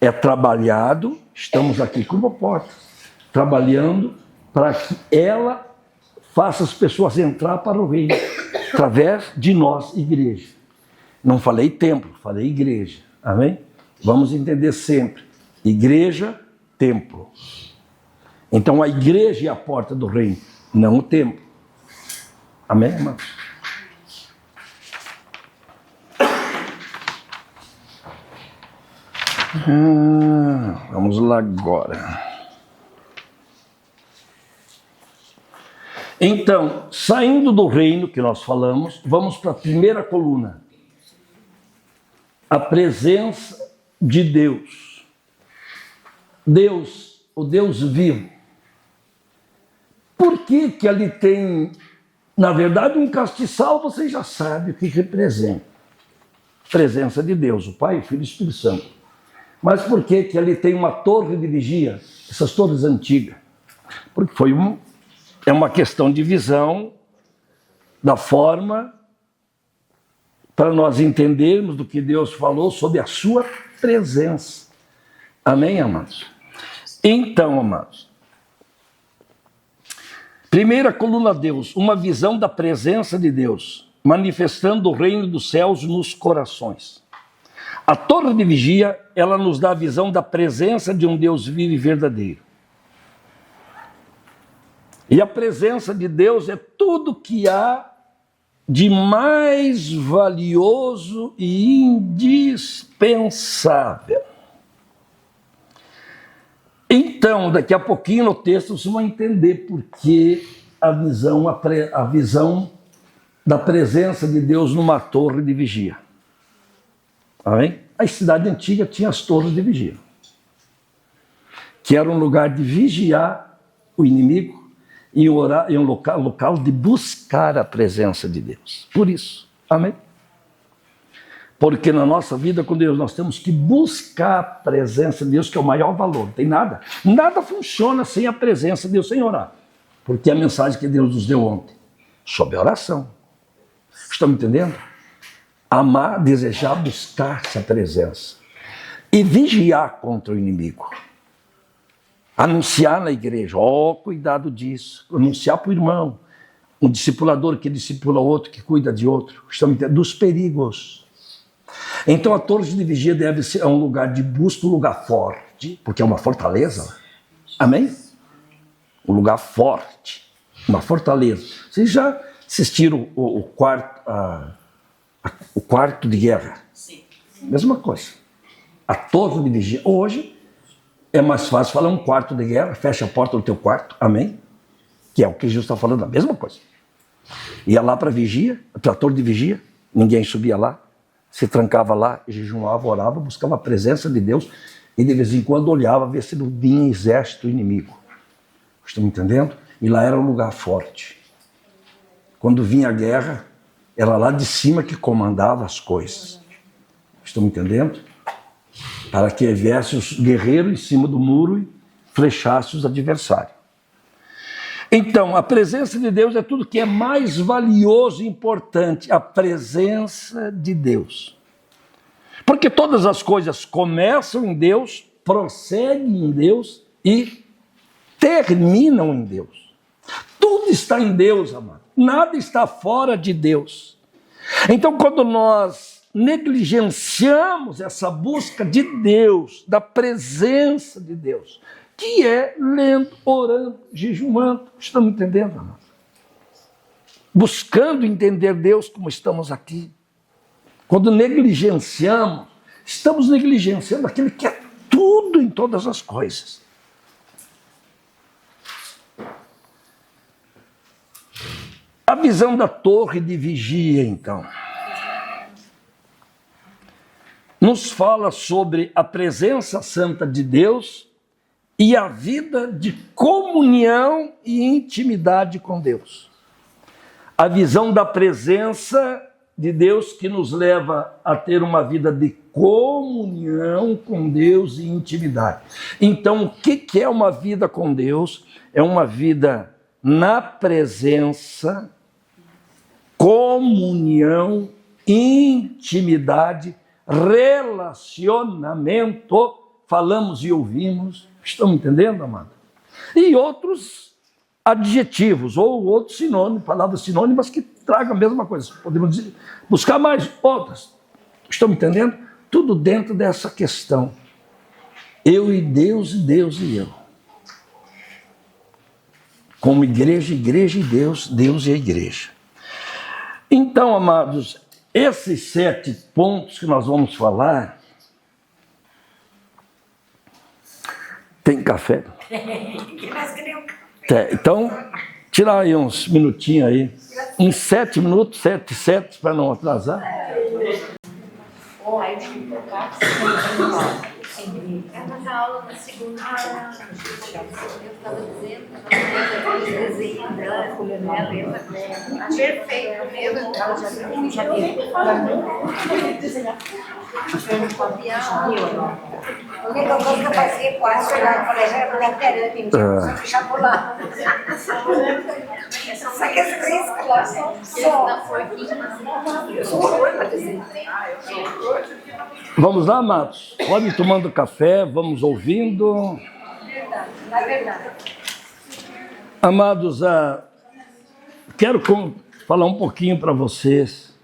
[SPEAKER 1] é trabalhado, estamos aqui como porta, trabalhando para que ela faça as pessoas entrar para o reino, através de nós, igreja. Não falei templo, falei igreja. Amém? Vamos entender sempre: igreja, templo. Então a igreja é a porta do reino, não o templo. Amém, irmãos? Vamos lá agora. Então, saindo do reino que nós falamos, vamos para a primeira coluna. A presença de Deus. Deus, o Deus vivo. Por que que ali tem, na verdade, um castiçal? Você já sabe o que representa. Presença de Deus, o Pai, o Filho e o Espírito Santo. Mas por que que ali tem uma torre de vigia? Essas torres antigas. Porque foi é uma questão de visão da forma para nós entendermos do que Deus falou sobre a sua presença. Amém, amados? Então, amados, primeira coluna Deus, uma visão da presença de Deus, manifestando o reino dos céus nos corações. A torre de vigia, ela nos dá a visão da presença de um Deus vivo e verdadeiro. E a presença de Deus é tudo que há de mais valioso e indispensável. Então, daqui a pouquinho no texto vocês vão entender por que a visão da presença de Deus numa torre de vigia. Amém? A cidade antiga tinha as torres de vigia, que era um lugar de vigiar o inimigo e um local de buscar a presença de Deus. Por isso, amém? Porque na nossa vida com Deus nós temos que buscar a presença de Deus, que é o maior valor. Não tem nada. Nada funciona sem a presença de Deus, sem orar. Porque é a mensagem que Deus nos deu ontem, sobre a oração. Estão me entendendo? Amar, desejar, buscar essa presença. E vigiar contra o inimigo. Anunciar na igreja, cuidado disso. Anunciar para o irmão. Um discipulador que discipula outro, que cuida de outro. Estão me entendendo? Dos perigos. Então a torre de vigia deve ser um lugar de busca, um lugar forte, porque é uma fortaleza. Amém? Um lugar forte, uma fortaleza. Vocês já assistiram o quarto de guerra?
[SPEAKER 4] Sim.
[SPEAKER 1] Mesma coisa. A torre de vigia. Hoje é mais fácil falar um quarto de guerra, fecha a porta do teu quarto, amém? Que é o que Jesus está falando, a mesma coisa. Ia lá para a torre de vigia, ninguém subia lá. Se trancava lá, jejuava, orava, buscava a presença de Deus e de vez em quando olhava ver se não vinha exército inimigo. Estão me entendendo? E lá era um lugar forte. Quando vinha a guerra, era lá de cima que comandava as coisas. Estão me entendendo? Para que viesse os guerreiros em cima do muro e flechasse os adversários. Então, a presença de Deus é tudo que é mais valioso e importante, a presença de Deus. Porque todas as coisas começam em Deus, prosseguem em Deus e terminam em Deus. Tudo está em Deus, amado. Nada está fora de Deus. Então, quando nós negligenciamos essa busca de Deus, da presença de Deus, que é lendo, orando, jejuando. Estão me entendendo, amado? Buscando entender Deus como estamos aqui. Quando negligenciamos, estamos negligenciando aquele que é tudo em todas as coisas. A visão da torre de vigia, então, nos fala sobre a presença santa de Deus e a vida de comunhão e intimidade com Deus. A visão da presença de Deus que nos leva a ter uma vida de comunhão com Deus e intimidade. Então, o que é uma vida com Deus? É uma vida na presença, comunhão, intimidade, relacionamento. Falamos e ouvimos. Estão me entendendo, amado? E outros adjetivos, ou outros sinônimos, palavras sinônimas que tragam a mesma coisa. Podemos dizer, buscar mais outras. Estão me entendendo? Tudo dentro dessa questão. Eu e Deus e eu. Como igreja, igreja e Deus, Deus e a igreja. Então, amados, esses 7 pontos que nós vamos falar. Tem café? Então, tira aí uns minutinhos aí. Uns 7 minutos, 7, para não atrasar.
[SPEAKER 3] Ela na aula na segunda, eu estava dizendo, aqueles desenhos dela, perfeito mesmo. Ela já teve. A única coisa que eu fazia quase chegar no colégio era lateral, só deixar por lá. Só que as riscas lá só
[SPEAKER 1] Vamos lá, amados? Pode ir tomando café, vamos ouvindo.
[SPEAKER 3] É verdade.
[SPEAKER 1] Amados, quero falar um pouquinho para vocês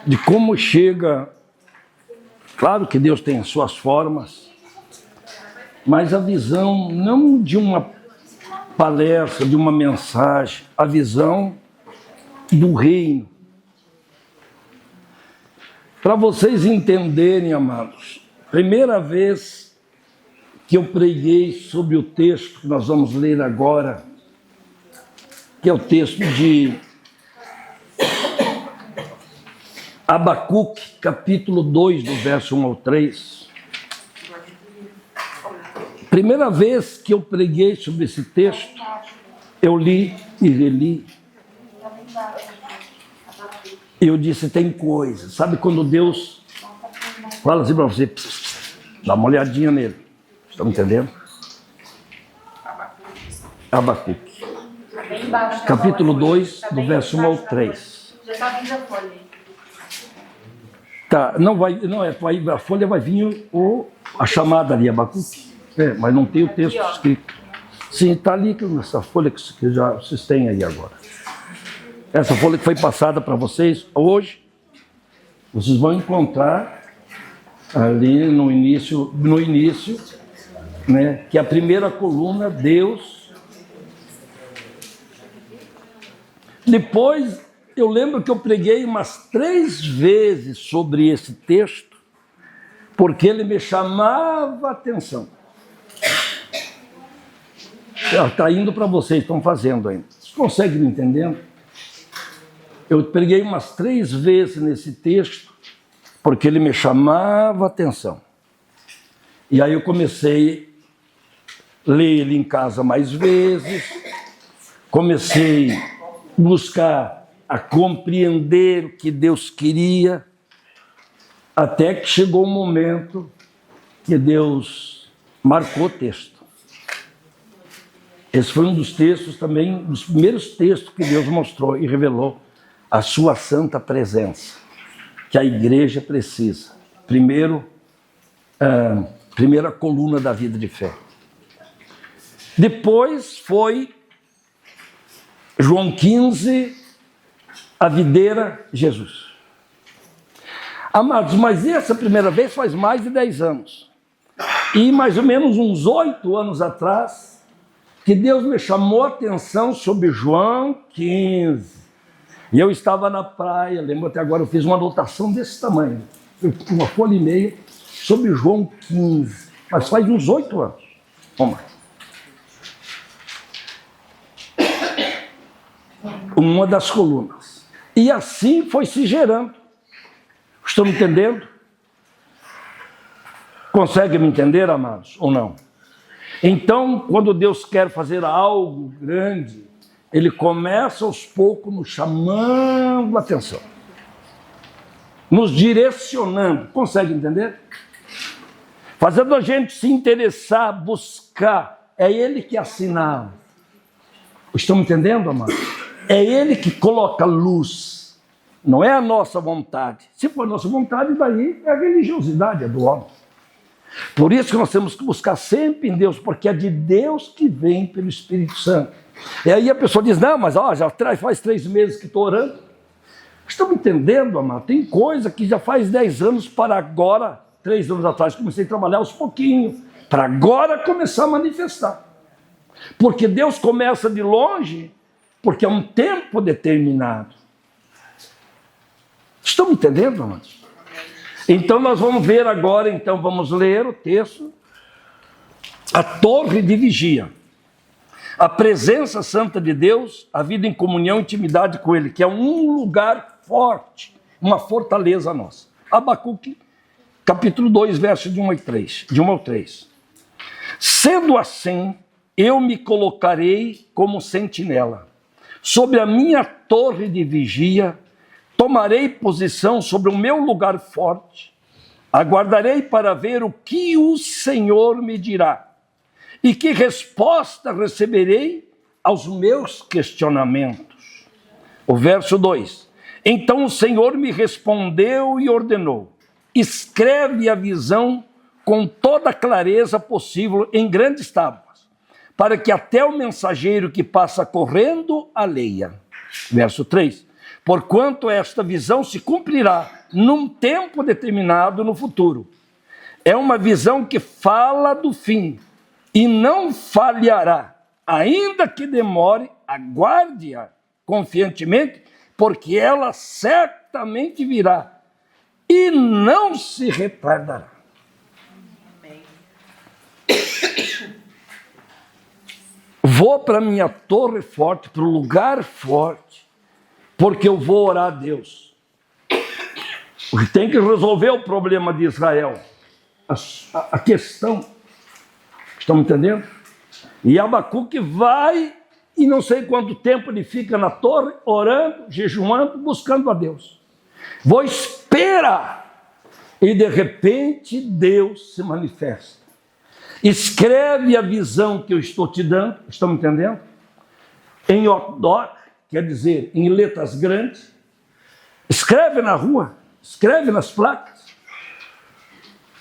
[SPEAKER 1] de como chega. Claro que Deus tem as suas formas, mas a visão não de uma palestra, de uma mensagem, a visão do reino. Para vocês entenderem, amados, primeira vez que eu preguei sobre o texto que nós vamos ler agora, que é o texto de Abacuque, capítulo 2, do verso 1 ao 3. Primeira vez que eu preguei sobre esse texto, eu li e reli. Eu disse, tem coisa. Sabe quando Deus fala assim para você, dá uma olhadinha nele. Estão entendendo? Abacuque. Capítulo 2, do verso 1 ao 3.
[SPEAKER 3] Já está vindo a folha.
[SPEAKER 1] Tá, a folha vai vir a chamada ali, Abacuque. Mas não tem o texto escrito. Sim, está ali nessa folha que já vocês têm aí agora. Essa folha que foi passada para vocês hoje, vocês vão encontrar ali no início, né, que a primeira coluna, Deus. Depois, eu lembro que eu preguei umas 3 vezes sobre esse texto, porque ele me chamava a atenção. Está indo para vocês, estão fazendo ainda. Vocês conseguem me entender? Eu preguei umas 3 vezes nesse texto, porque ele me chamava a atenção. E aí eu comecei a ler ele em casa mais vezes, comecei a buscar a compreender o que Deus queria, até que chegou um momento que Deus marcou o texto. Esse foi um dos textos também, dos primeiros textos que Deus mostrou e revelou a sua santa presença, que a igreja precisa. Primeira coluna da vida de fé. Depois foi João 15, a videira, Jesus. Amados, mas essa primeira vez faz mais de 10 anos. E mais ou menos uns 8 anos atrás, que Deus me chamou a atenção sobre João 15. E eu estava na praia, lembro até agora, eu fiz uma anotação desse tamanho, uma folha e meia, sobre João 15. Mas faz uns 8 anos. Vamos lá. Uma das colunas. E assim foi se gerando. Estão me entendendo? Conseguem me entender, amados, ou não? Então, quando Deus quer fazer algo grande, Ele começa aos poucos nos chamando a atenção, nos direcionando. Consegue entender? Fazendo a gente se interessar, buscar. É Ele que assinala. Estão me entendendo, amados? É Ele que coloca luz. Não é a nossa vontade. Se for a nossa vontade, daí é a religiosidade, é do homem. Por isso que nós temos que buscar sempre em Deus, porque é de Deus que vem pelo Espírito Santo. E aí a pessoa diz, não, mas já faz 3 meses que estou orando. Estão me entendendo, amado? Tem coisa que já faz 10 anos para agora, 3 anos atrás, comecei a trabalhar aos pouquinhos, para agora começar a manifestar. Porque Deus começa de longe, porque é um tempo determinado. Estão me entendendo, amados? Então nós vamos ver agora, então vamos ler o texto. A torre de vigia. A presença santa de Deus, a vida em comunhão e intimidade com Ele, que é um lugar forte, uma fortaleza nossa. Abacuque, capítulo 2, versos de 1 ao 3. Sendo assim, eu me colocarei como sentinela. Sobre a minha torre de vigia, tomarei posição sobre o meu lugar forte. Aguardarei para ver o que o Senhor me dirá. E que resposta receberei aos meus questionamentos. O verso 2. Então o Senhor me respondeu e ordenou: escreve a visão com toda a clareza possível em grandes tábuas, para que até o mensageiro que passa correndo a leia. Verso 3. Porquanto esta visão se cumprirá num tempo determinado no futuro. É uma visão que fala do fim e não falhará. Ainda que demore, aguarde-a confiantemente, porque ela certamente virá e não se retardará.
[SPEAKER 4] Amém.
[SPEAKER 1] Vou para minha torre forte, para o lugar forte, porque eu vou orar a Deus. Porque tem que resolver o problema de Israel. A questão. Estão me entendendo? E Abacuque vai e não sei quanto tempo ele fica na torre, orando, jejuando, buscando a Deus. Vou esperar. E de repente Deus se manifesta. Escreve a visão que eu estou te dando, estão me entendendo? Em outdoor, quer dizer, em letras grandes. Escreve na rua, escreve nas placas.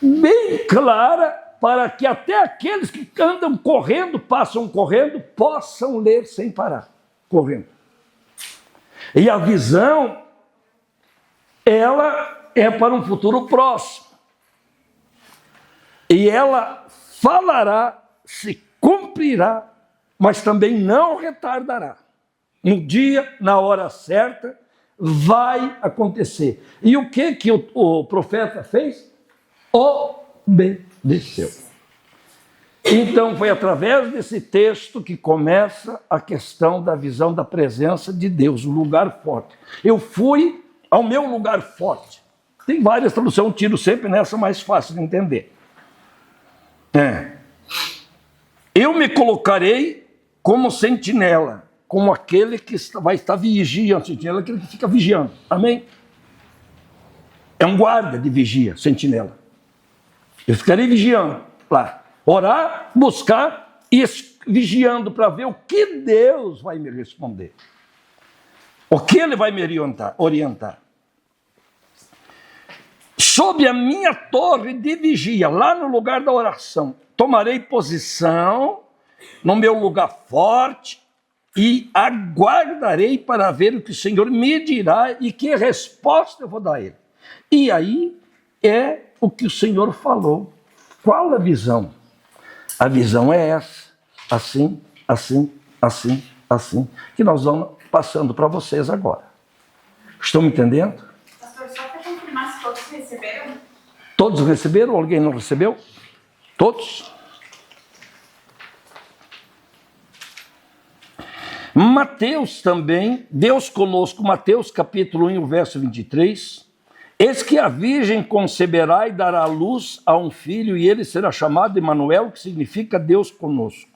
[SPEAKER 1] Bem clara, para que até aqueles que andam correndo, passam correndo, possam ler sem parar, correndo. E a visão, ela é para um futuro próximo. E ela falará, se cumprirá, mas também não retardará. No dia, na hora certa, vai acontecer. E o que o profeta fez? Obedeceu. Então foi através desse texto que começa a questão da visão da presença de Deus, o lugar forte. Eu fui ao meu lugar forte. Tem várias traduções, tiro sempre nessa mais fácil de entender. Eu me colocarei como sentinela, como aquele que vai estar vigiando, sentinela, aquele que fica vigiando. Amém? É um guarda de vigia, sentinela. Eu ficarei vigiando lá. Orar, buscar e vigiando para ver o que Deus vai me responder. O que Ele vai me orientar. Sob a minha torre de vigia, lá no lugar da oração, tomarei posição no meu lugar forte e aguardarei para ver o que o Senhor me dirá e que resposta eu vou dar a Ele. E aí é o que o Senhor falou. Qual a visão? A visão é essa, assim, assim, assim, assim, que nós vamos passando para vocês agora. Estão me entendendo?
[SPEAKER 2] Pastor, só para confirmar se todos receberam?
[SPEAKER 1] Todos receberam? Alguém não recebeu? Todos? Mateus também, Deus conosco, Mateus capítulo 1, verso 23. Eis que a virgem conceberá e dará luz a um filho, e ele será chamado Emanuel, que significa Deus conosco.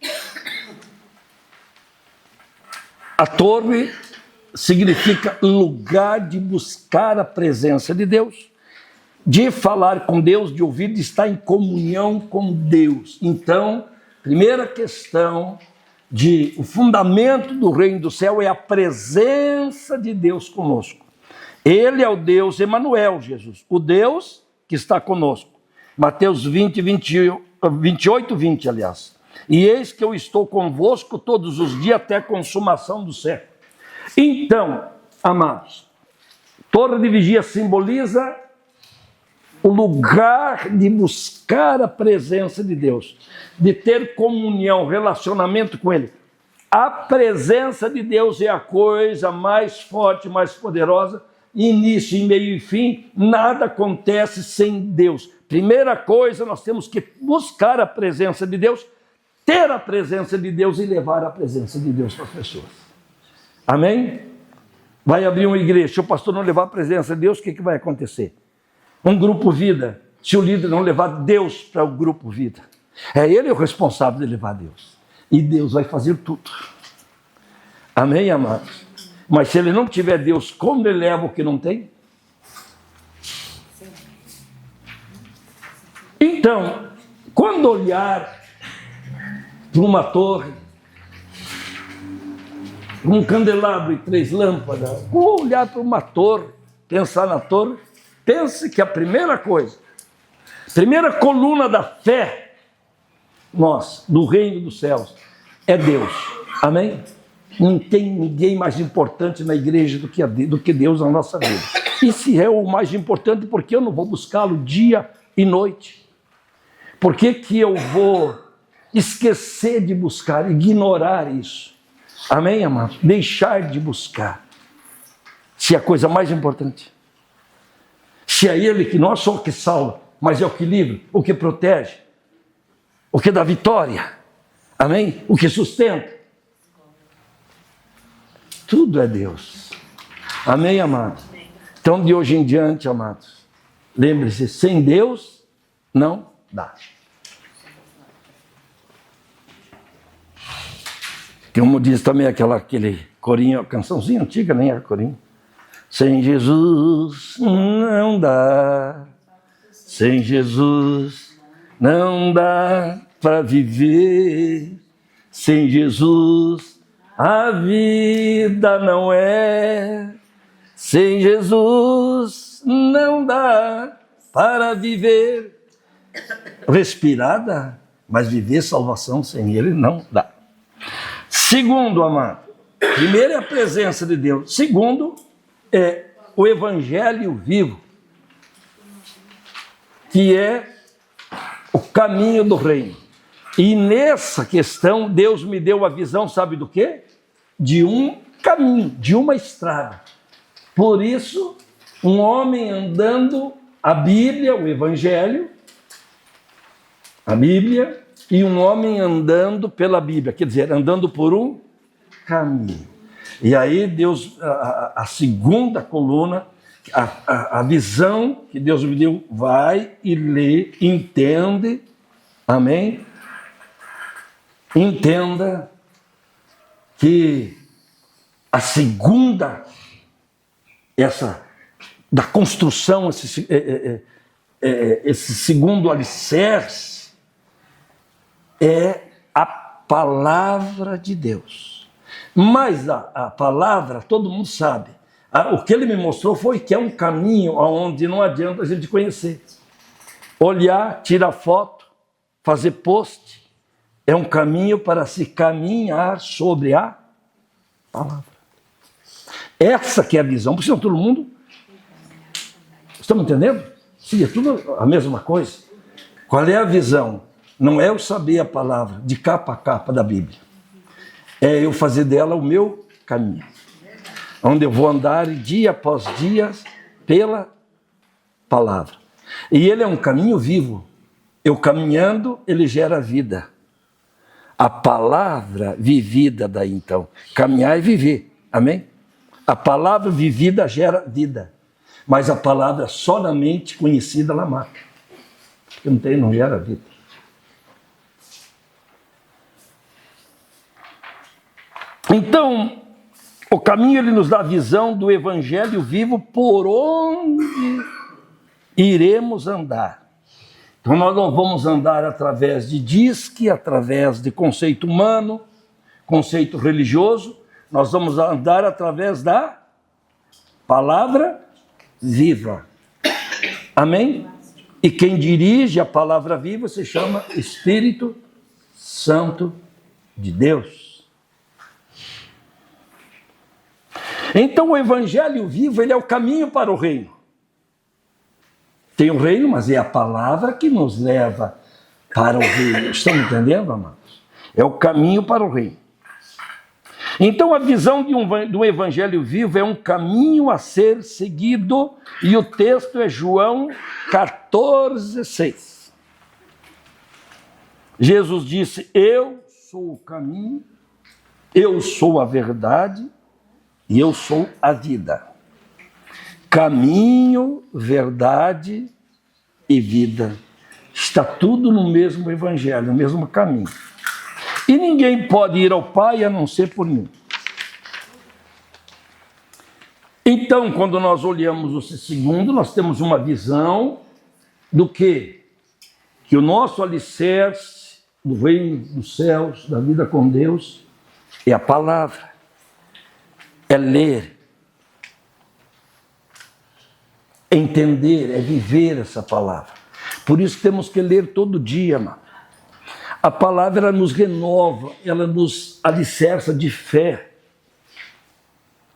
[SPEAKER 1] A torre significa lugar de buscar a presença de Deus, de falar com Deus, de ouvir, de estar em comunhão com Deus. Então, primeira questão, o fundamento do reino do céu é a presença de Deus conosco. Ele é o Deus Emanuel, Jesus, o Deus que está conosco. Mateus 28, 20, aliás. E eis que eu estou convosco todos os dias até a consumação do século. Então, amados, torre de vigia simboliza o lugar de buscar a presença de Deus, de ter comunhão, relacionamento com Ele. A presença de Deus é a coisa mais forte, mais poderosa. Início, meio e fim, nada acontece sem Deus. Primeira coisa, nós temos que buscar a presença de Deus, ter a presença de Deus e levar a presença de Deus para as pessoas. Amém? Vai abrir uma igreja, se o pastor não levar a presença de Deus, o que vai acontecer? Um grupo vida, se o líder não levar Deus para o grupo vida. É ele o responsável de levar Deus. E Deus vai fazer tudo. Amém, amados? Mas se ele não tiver Deus, como ele leva o que não tem? Então, quando olhar para uma torre, um candelabro e 3 lâmpadas, ou olhar para uma torre, pensar na torre, pense que a primeira coisa, primeira coluna da fé, do reino dos céus, é Deus. Amém? Não tem ninguém mais importante na igreja do que Deus na nossa vida. E se é o mais importante, por que eu não vou buscá-lo dia e noite? Por que que eu vou esquecer de buscar, ignorar isso? Amém, amados? Deixar de buscar. Se é a coisa mais importante. Se é Ele que não é só o que salva, mas é o que livra, o que protege, o que dá vitória. Amém? O que sustenta. Tudo é Deus. Amém, amados? Então, de hoje em diante, amados, lembre-se, sem Deus não dá. Como diz também aquele corinho, cançãozinha antiga, nem era corinho. Sem Jesus não dá. Sem Jesus não dá para viver. Sem Jesus a vida não é. Sem Jesus não dá para viver. Respirar dá, mas viver salvação sem Ele não dá. Segundo, amado, primeiro é a presença de Deus. Segundo, é o Evangelho vivo, que é o caminho do reino. E nessa questão, Deus me deu a visão, sabe do quê? De um caminho, de uma estrada. Por isso, um homem andando, a Bíblia, o Evangelho, a Bíblia, e um homem andando pela Bíblia, quer dizer, andando por um caminho. E aí Deus, a segunda coluna, a visão que Deus me deu, vai e lê, entende, amém? Entenda que a segunda, da construção, esse segundo alicerce, é a palavra de Deus. Mas a palavra, todo mundo sabe. O que ele me mostrou foi que é um caminho onde não adianta a gente conhecer. Olhar, tirar foto, fazer post, é um caminho para se caminhar sobre a palavra. Essa que é a visão. Por isso, todo mundo... Estamos entendendo? Sim, é tudo a mesma coisa. Qual é a visão? Não é eu saber a palavra de capa a capa da Bíblia. É eu fazer dela o meu caminho. Onde eu vou andar dia após dia pela palavra. E ele é um caminho vivo. Eu caminhando, ele gera vida. A palavra vivida daí então. Caminhar e viver. Amém? A palavra vivida gera vida. Mas a palavra solamente conhecida ela mata. Porque não gera vida. Então, o caminho ele nos dá a visão do Evangelho vivo por onde iremos andar. Então nós não vamos andar através de disque, através de conceito humano, conceito religioso, nós vamos andar através da palavra viva. Amém? E quem dirige a palavra viva se chama Espírito Santo de Deus. Então o Evangelho vivo, ele é o caminho para o reino. Tem o reino, mas é a palavra que nos leva para o reino. Estão entendendo, amados? É o caminho para o reino. Então a visão do Evangelho vivo é um caminho a ser seguido, e o texto é João 14:6. Jesus disse: eu sou o caminho, eu sou a verdade, e eu sou a vida. Caminho, verdade e vida. Está tudo no mesmo evangelho, no mesmo caminho. E ninguém pode ir ao Pai a não ser por mim. Então, quando nós olhamos o segundo, nós temos uma visão do quê? Que o nosso alicerce do reino dos céus, da vida com Deus, é a palavra, é ler, é entender, é viver essa palavra. Por isso temos que ler todo dia, amado. A palavra ela nos renova, ela nos alicerça de fé.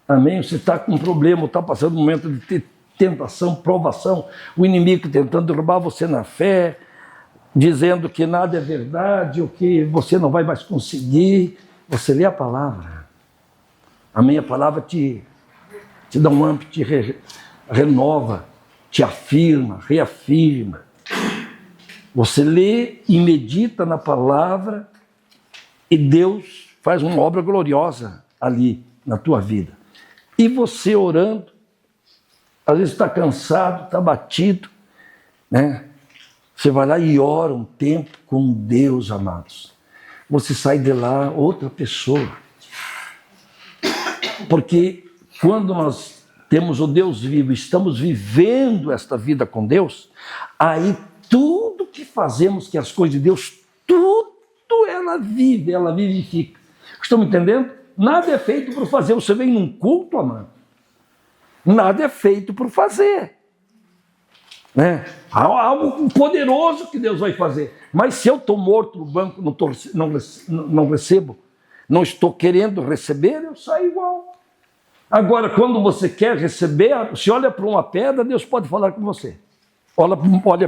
[SPEAKER 1] Amém? Você está com um problema, está passando um momento de tentação, provação, o inimigo tentando derrubar você na fé, dizendo que nada é verdade, ou que você não vai mais conseguir. Você lê a palavra. Amém? A palavra te dá um âmbito, te renova, te afirma, reafirma. Você lê e medita na palavra e Deus faz uma obra gloriosa ali na tua vida. E você orando, às vezes está cansado, está batido, né? Você vai lá e ora um tempo com Deus, amados. Você sai de lá outra pessoa. Porque quando nós temos o Deus vivo, estamos vivendo esta vida com Deus, aí tudo que fazemos, que as coisas de Deus, tudo ela vive, ela vivifica. Estão me entendendo? Nada é feito por fazer. Você vem num culto, amado. Nada é feito por fazer. Né? Há algo poderoso que Deus vai fazer. Mas se eu estou morto no banco, não recebo, não estou querendo receber, eu saio igual. Agora, quando você quer receber, se olha para uma pedra, Deus pode falar com você. Olha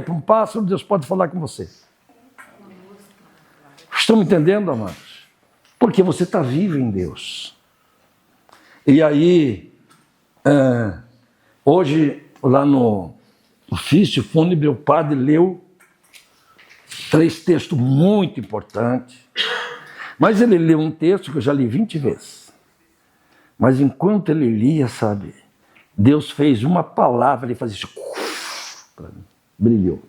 [SPEAKER 1] para um pássaro, Deus pode falar com você. Estão me entendendo, amados? Porque você está vivo em Deus. E aí, hoje, lá no ofício fúnebre, o padre leu 3 textos muito importantes. Mas ele leu um texto que eu já li 20 vezes. Mas enquanto ele lia, sabe, Deus fez uma palavra, ele fazia isso. Brilhou.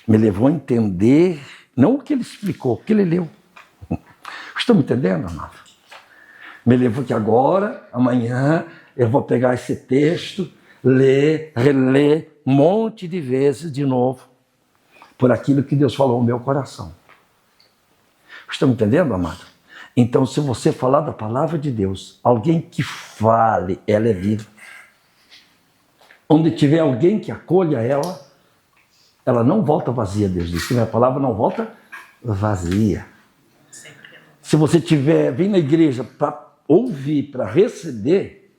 [SPEAKER 1] Me levou a entender, não o que ele explicou, o que ele leu. Estão me entendendo, amado? Me levou que agora, amanhã, eu vou pegar esse texto, ler, reler um monte de vezes de novo, por aquilo que Deus falou no meu coração. Estão me entendendo, amado? Então, se você falar da palavra de Deus, alguém que fale, ela é viva. Onde tiver alguém que acolha ela não volta vazia, Deus disse. A palavra não volta vazia. Se você vem na igreja para ouvir, para receber,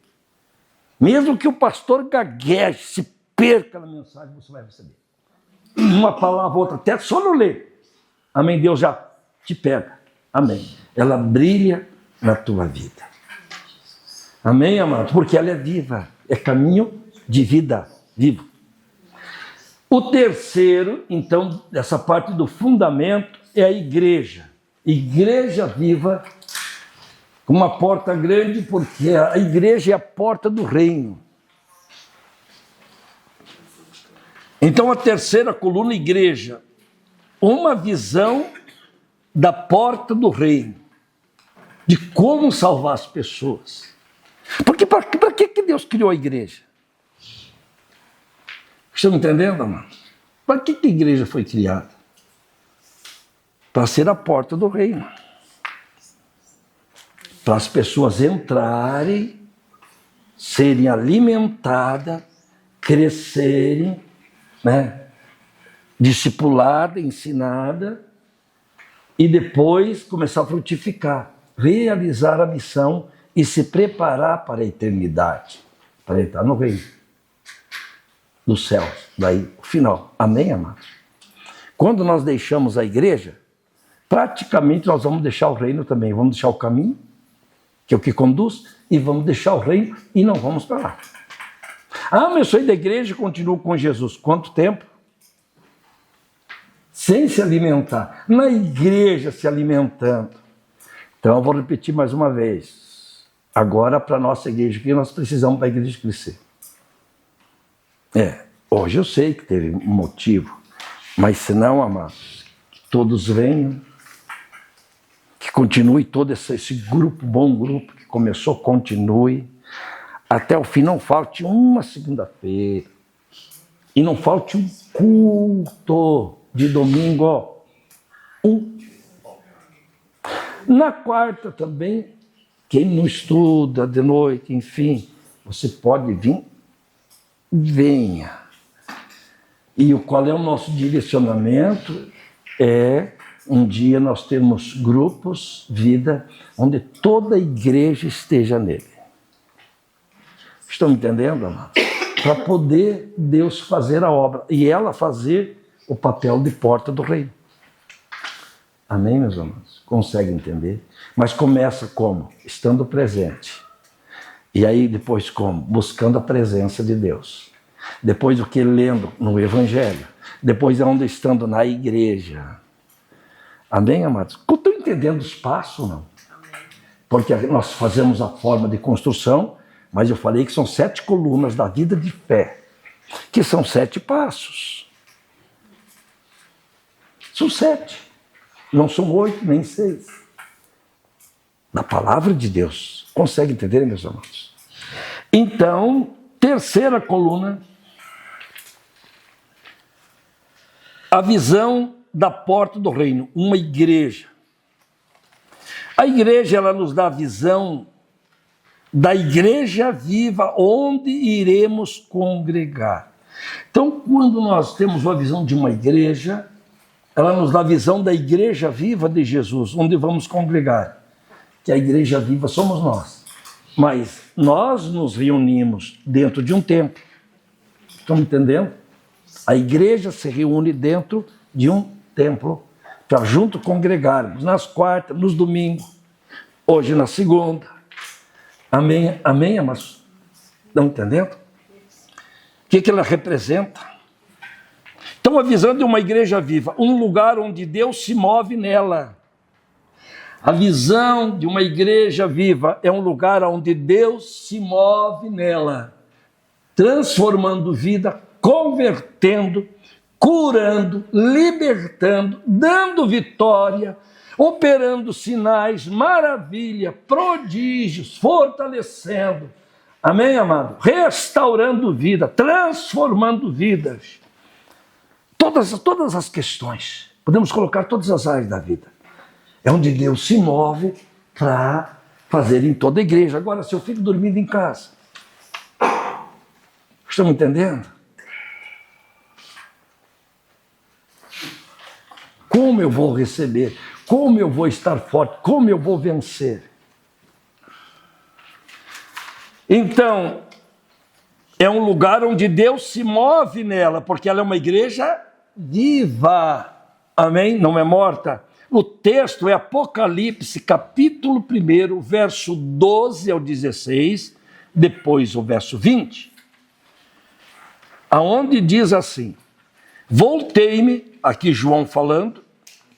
[SPEAKER 1] mesmo que o pastor gagueje, se perca na mensagem, você vai receber. Uma palavra, outra, até só não ler. Amém? Deus já te pega. Amém. Ela brilha na tua vida. Amém, amado? Porque ela é viva. É caminho de vida vivo. O terceiro, então, dessa parte do fundamento, é a igreja. Igreja viva, com uma porta grande, porque a igreja é a porta do reino. Então, a terceira coluna, igreja, uma visão da porta do reino, de como salvar as pessoas. Porque para que Deus criou a igreja? Estão entendendo, amado? Para que a igreja foi criada? Para ser a porta do reino. Para as pessoas entrarem, serem alimentadas, crescerem, né? Discipulada, ensinada, e depois começar a frutificar, realizar a missão e se preparar para a eternidade, para entrar no reino dos céus, daí o final. Amém, amados? Quando nós deixamos a igreja, praticamente nós vamos deixar o reino também, vamos deixar o caminho, que é o que conduz, e vamos deixar o reino e não vamos para lá. Ah, mas eu saí da igreja e continuo com Jesus. Quanto tempo? Sem se alimentar. Na igreja se alimentando. Então eu vou repetir mais uma vez. Agora para a nossa igreja, que nós precisamos para a igreja crescer. Hoje eu sei que teve um motivo, mas se não, amados, que todos venham, que continue todo esse grupo, bom grupo que começou, continue, até o fim. Não falte uma segunda-feira, e não falte um culto de domingo, ó, Na quarta também, quem não estuda de noite, enfim, você pode vir, venha. E qual é o nosso direcionamento? É um dia nós temos grupos, vida, onde toda a igreja esteja nele. Estão entendendo, amados? Para poder Deus fazer a obra e ela fazer o papel de porta do reino. Amém, meus amados? Consegue entender? Mas começa como? Estando presente. E aí depois como? Buscando a presença de Deus. Depois o que? Lendo no Evangelho. Depois onde? Estando na igreja. Amém, amados? Estão entendendo os passos, não? Porque nós fazemos a forma de construção, mas eu falei que são 7 colunas da vida de fé, que são 7 passos. São 7. Não são 8, nem 6. Na palavra de Deus. Consegue entender, meus amados? Então, terceira coluna, a visão da porta do reino, uma igreja. A igreja, ela nos dá a visão da igreja viva, onde iremos congregar. Então, quando nós temos a visão de uma igreja, ela nos dá a visão da igreja viva de Jesus, onde vamos congregar. Que a igreja viva somos nós. Mas nós nos reunimos dentro de um templo. Estão entendendo? A igreja se reúne dentro de um templo para junto congregarmos nas quartas, nos domingos, hoje na segunda. Amém, amém, amados? Estão entendendo? O que ela representa? Então, a visão de uma igreja viva, um lugar onde Deus se move nela. A visão de uma igreja viva é um lugar onde Deus se move nela, transformando vida, convertendo, curando, libertando, dando vitória, operando sinais, maravilha, prodígios, fortalecendo. Amém, amado? Restaurando vida, transformando vidas. Todas as questões, podemos colocar todas as áreas da vida. É onde Deus se move para fazer em toda a igreja. Agora, se eu fico dormindo em casa, estão me entendendo? Como eu vou receber? Como eu vou estar forte? Como eu vou vencer? Então, é um lugar onde Deus se move nela, porque ela é uma igreja viva, amém? Não é morta. O texto é Apocalipse, capítulo 1, verso 12 ao 16, depois o verso 20, aonde diz assim: voltei-me, aqui João falando,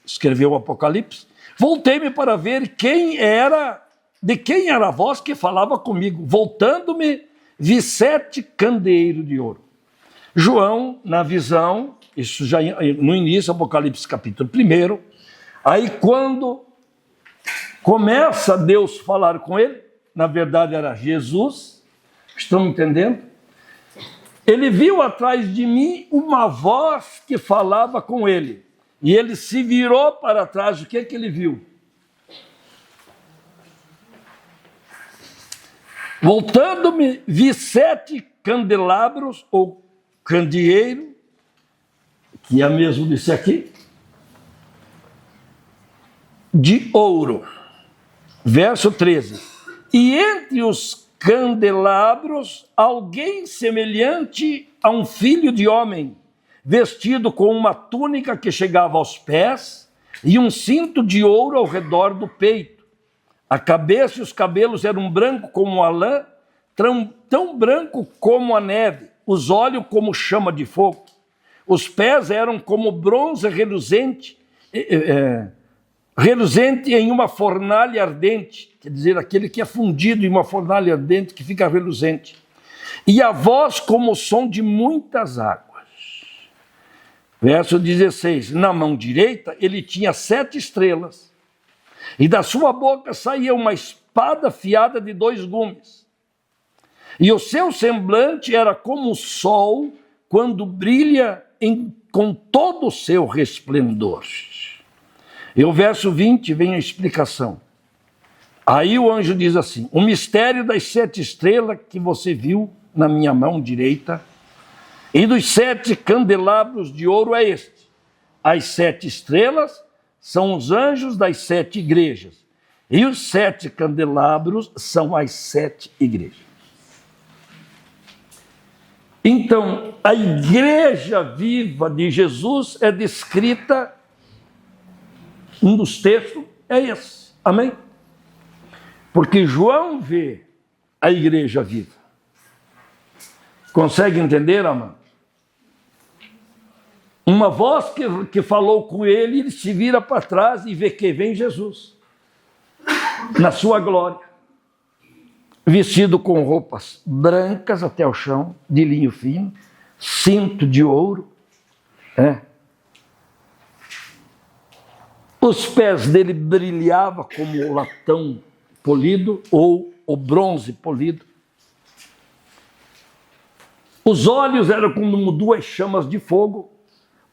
[SPEAKER 1] escreveu o Apocalipse, voltei-me para ver de quem era a voz que falava comigo. Voltando-me, vi 7 candeeiros de ouro. João, na visão, isso já no início, Apocalipse capítulo 1, aí quando começa Deus a falar com ele, na verdade era Jesus, estão entendendo? Ele viu atrás de mim uma voz que falava com ele, e ele se virou para trás. O que ele viu? Voltando-me, vi 7 candelabros, ou candeeiro, que é mesmo desse aqui, de ouro. Verso 13. E entre os candelabros, alguém semelhante a um filho de homem, vestido com uma túnica que chegava aos pés e um cinto de ouro ao redor do peito. A cabeça e os cabelos eram branco como a lã, tão branco como a neve, os olhos como chama de fogo. Os pés eram como bronze reluzente, reluzente em uma fornalha ardente, quer dizer, aquele que é fundido em uma fornalha ardente que fica reluzente. e a voz como o som de muitas águas. Verso 16, na mão direita ele tinha 7 estrelas, e da sua boca saía uma espada afiada de 2 gumes. E o seu semblante era como o sol quando brilha com todo o seu resplendor. E o verso 20 vem a explicação. Aí o anjo diz assim: o mistério das 7 estrelas que você viu na minha mão direita e dos 7 candelabros de ouro é este. As 7 estrelas são os anjos das 7 igrejas, e os 7 candelabros são as 7 igrejas. Então, a igreja viva de Jesus é descrita, um dos textos é esse, amém? Porque João vê a igreja viva. Consegue entender, amado? Uma voz que falou com ele, ele se vira para trás e vê que vem Jesus, na sua glória, vestido com roupas brancas até o chão, de linho fino, cinto de ouro. Os pés dele brilhavam como o latão polido ou o bronze polido. Os olhos eram como 2 chamas de fogo.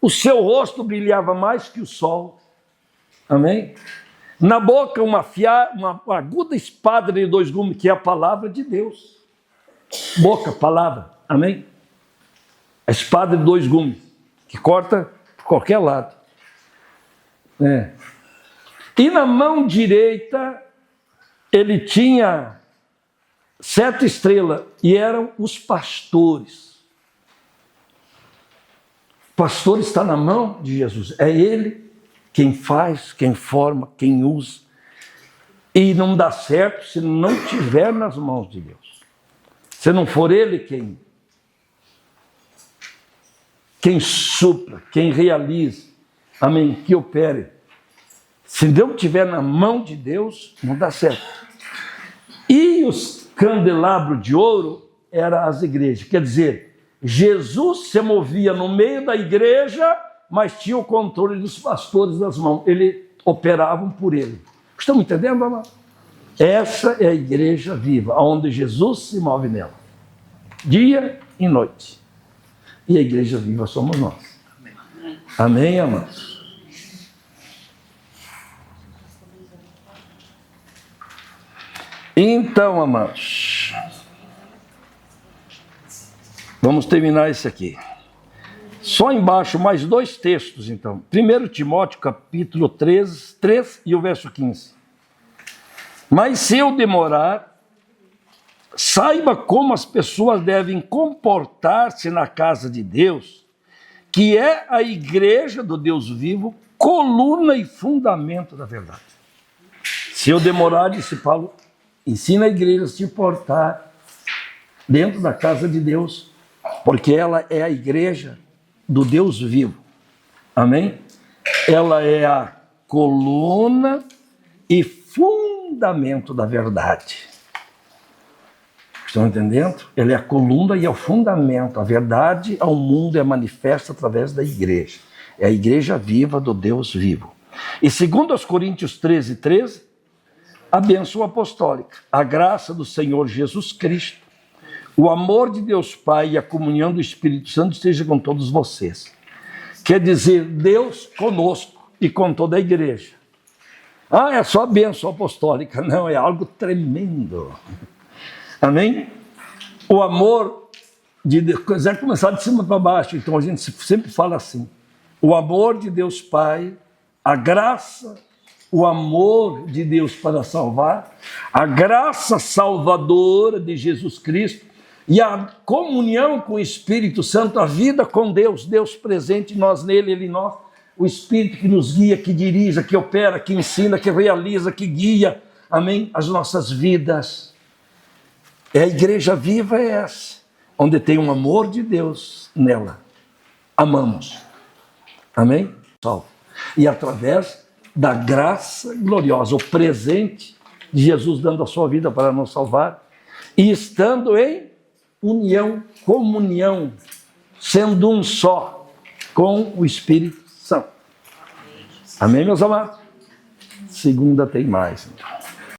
[SPEAKER 1] O seu rosto brilhava mais que o sol. Amém? Na boca uma aguda espada de 2 gumes, que é a palavra de Deus. Boca, palavra. Amém? A espada de 2 gumes, que corta por qualquer lado. E na mão direita ele tinha 7 estrelas, e eram os pastores. O pastor está na mão de Jesus. É ele quem faz, quem forma, quem usa. E não dá certo se não estiver nas mãos de Deus. Se não for ele quem supra, quem realiza, amém, que opere. Se não estiver na mão de Deus, não dá certo. E os candelabros de ouro eram as igrejas. Quer dizer, Jesus se movia no meio da igreja, mas tinha o controle dos pastores das mãos. Eles operavam por ele. Estão entendendo, amado? Essa é a igreja viva, onde Jesus se move nela, dia e noite. E a igreja viva somos nós. Amém, amados? Então, amados, vamos terminar esse aqui. Só embaixo, mais 2 textos, então. 1 Timóteo, capítulo 3 e o verso 15. Mas se eu demorar, saiba como as pessoas devem comportar-se na casa de Deus, que é a igreja do Deus vivo, coluna e fundamento da verdade. Se eu demorar, disse Paulo, ensina a igreja a se portar dentro da casa de Deus, porque ela é a igreja do Deus vivo. Amém? Ela é a coluna e fundamento da verdade. Estão entendendo? Ela é a coluna e é o fundamento. A verdade ao mundo é manifesta através da igreja. É a igreja viva do Deus vivo. E segundo aos Coríntios 13, a bênção apostólica, a graça do Senhor Jesus Cristo, o amor de Deus Pai e a comunhão do Espírito Santo esteja com todos vocês. Quer dizer, Deus conosco e com toda a igreja. É só a bênção apostólica. Não, é algo tremendo. Amém? O amor de Deus, quiser começar de cima para baixo, então a gente sempre fala assim. O amor de Deus Pai, a graça, o amor de Deus para salvar, a graça salvadora de Jesus Cristo e a comunhão com o Espírito Santo, a vida com Deus, Deus presente, nós nele, ele em nós, o Espírito que nos guia, que dirige, que opera, que ensina, que realiza, que guia, amém, as nossas vidas. A igreja viva é essa, onde tem um amor de Deus nela. Amamos. Amém? Salve. E através da graça gloriosa, o presente de Jesus dando a sua vida para nos salvar, e estando em união, comunhão, sendo um só com o Espírito Santo. Amém, meus amados? Segunda tem mais. Então.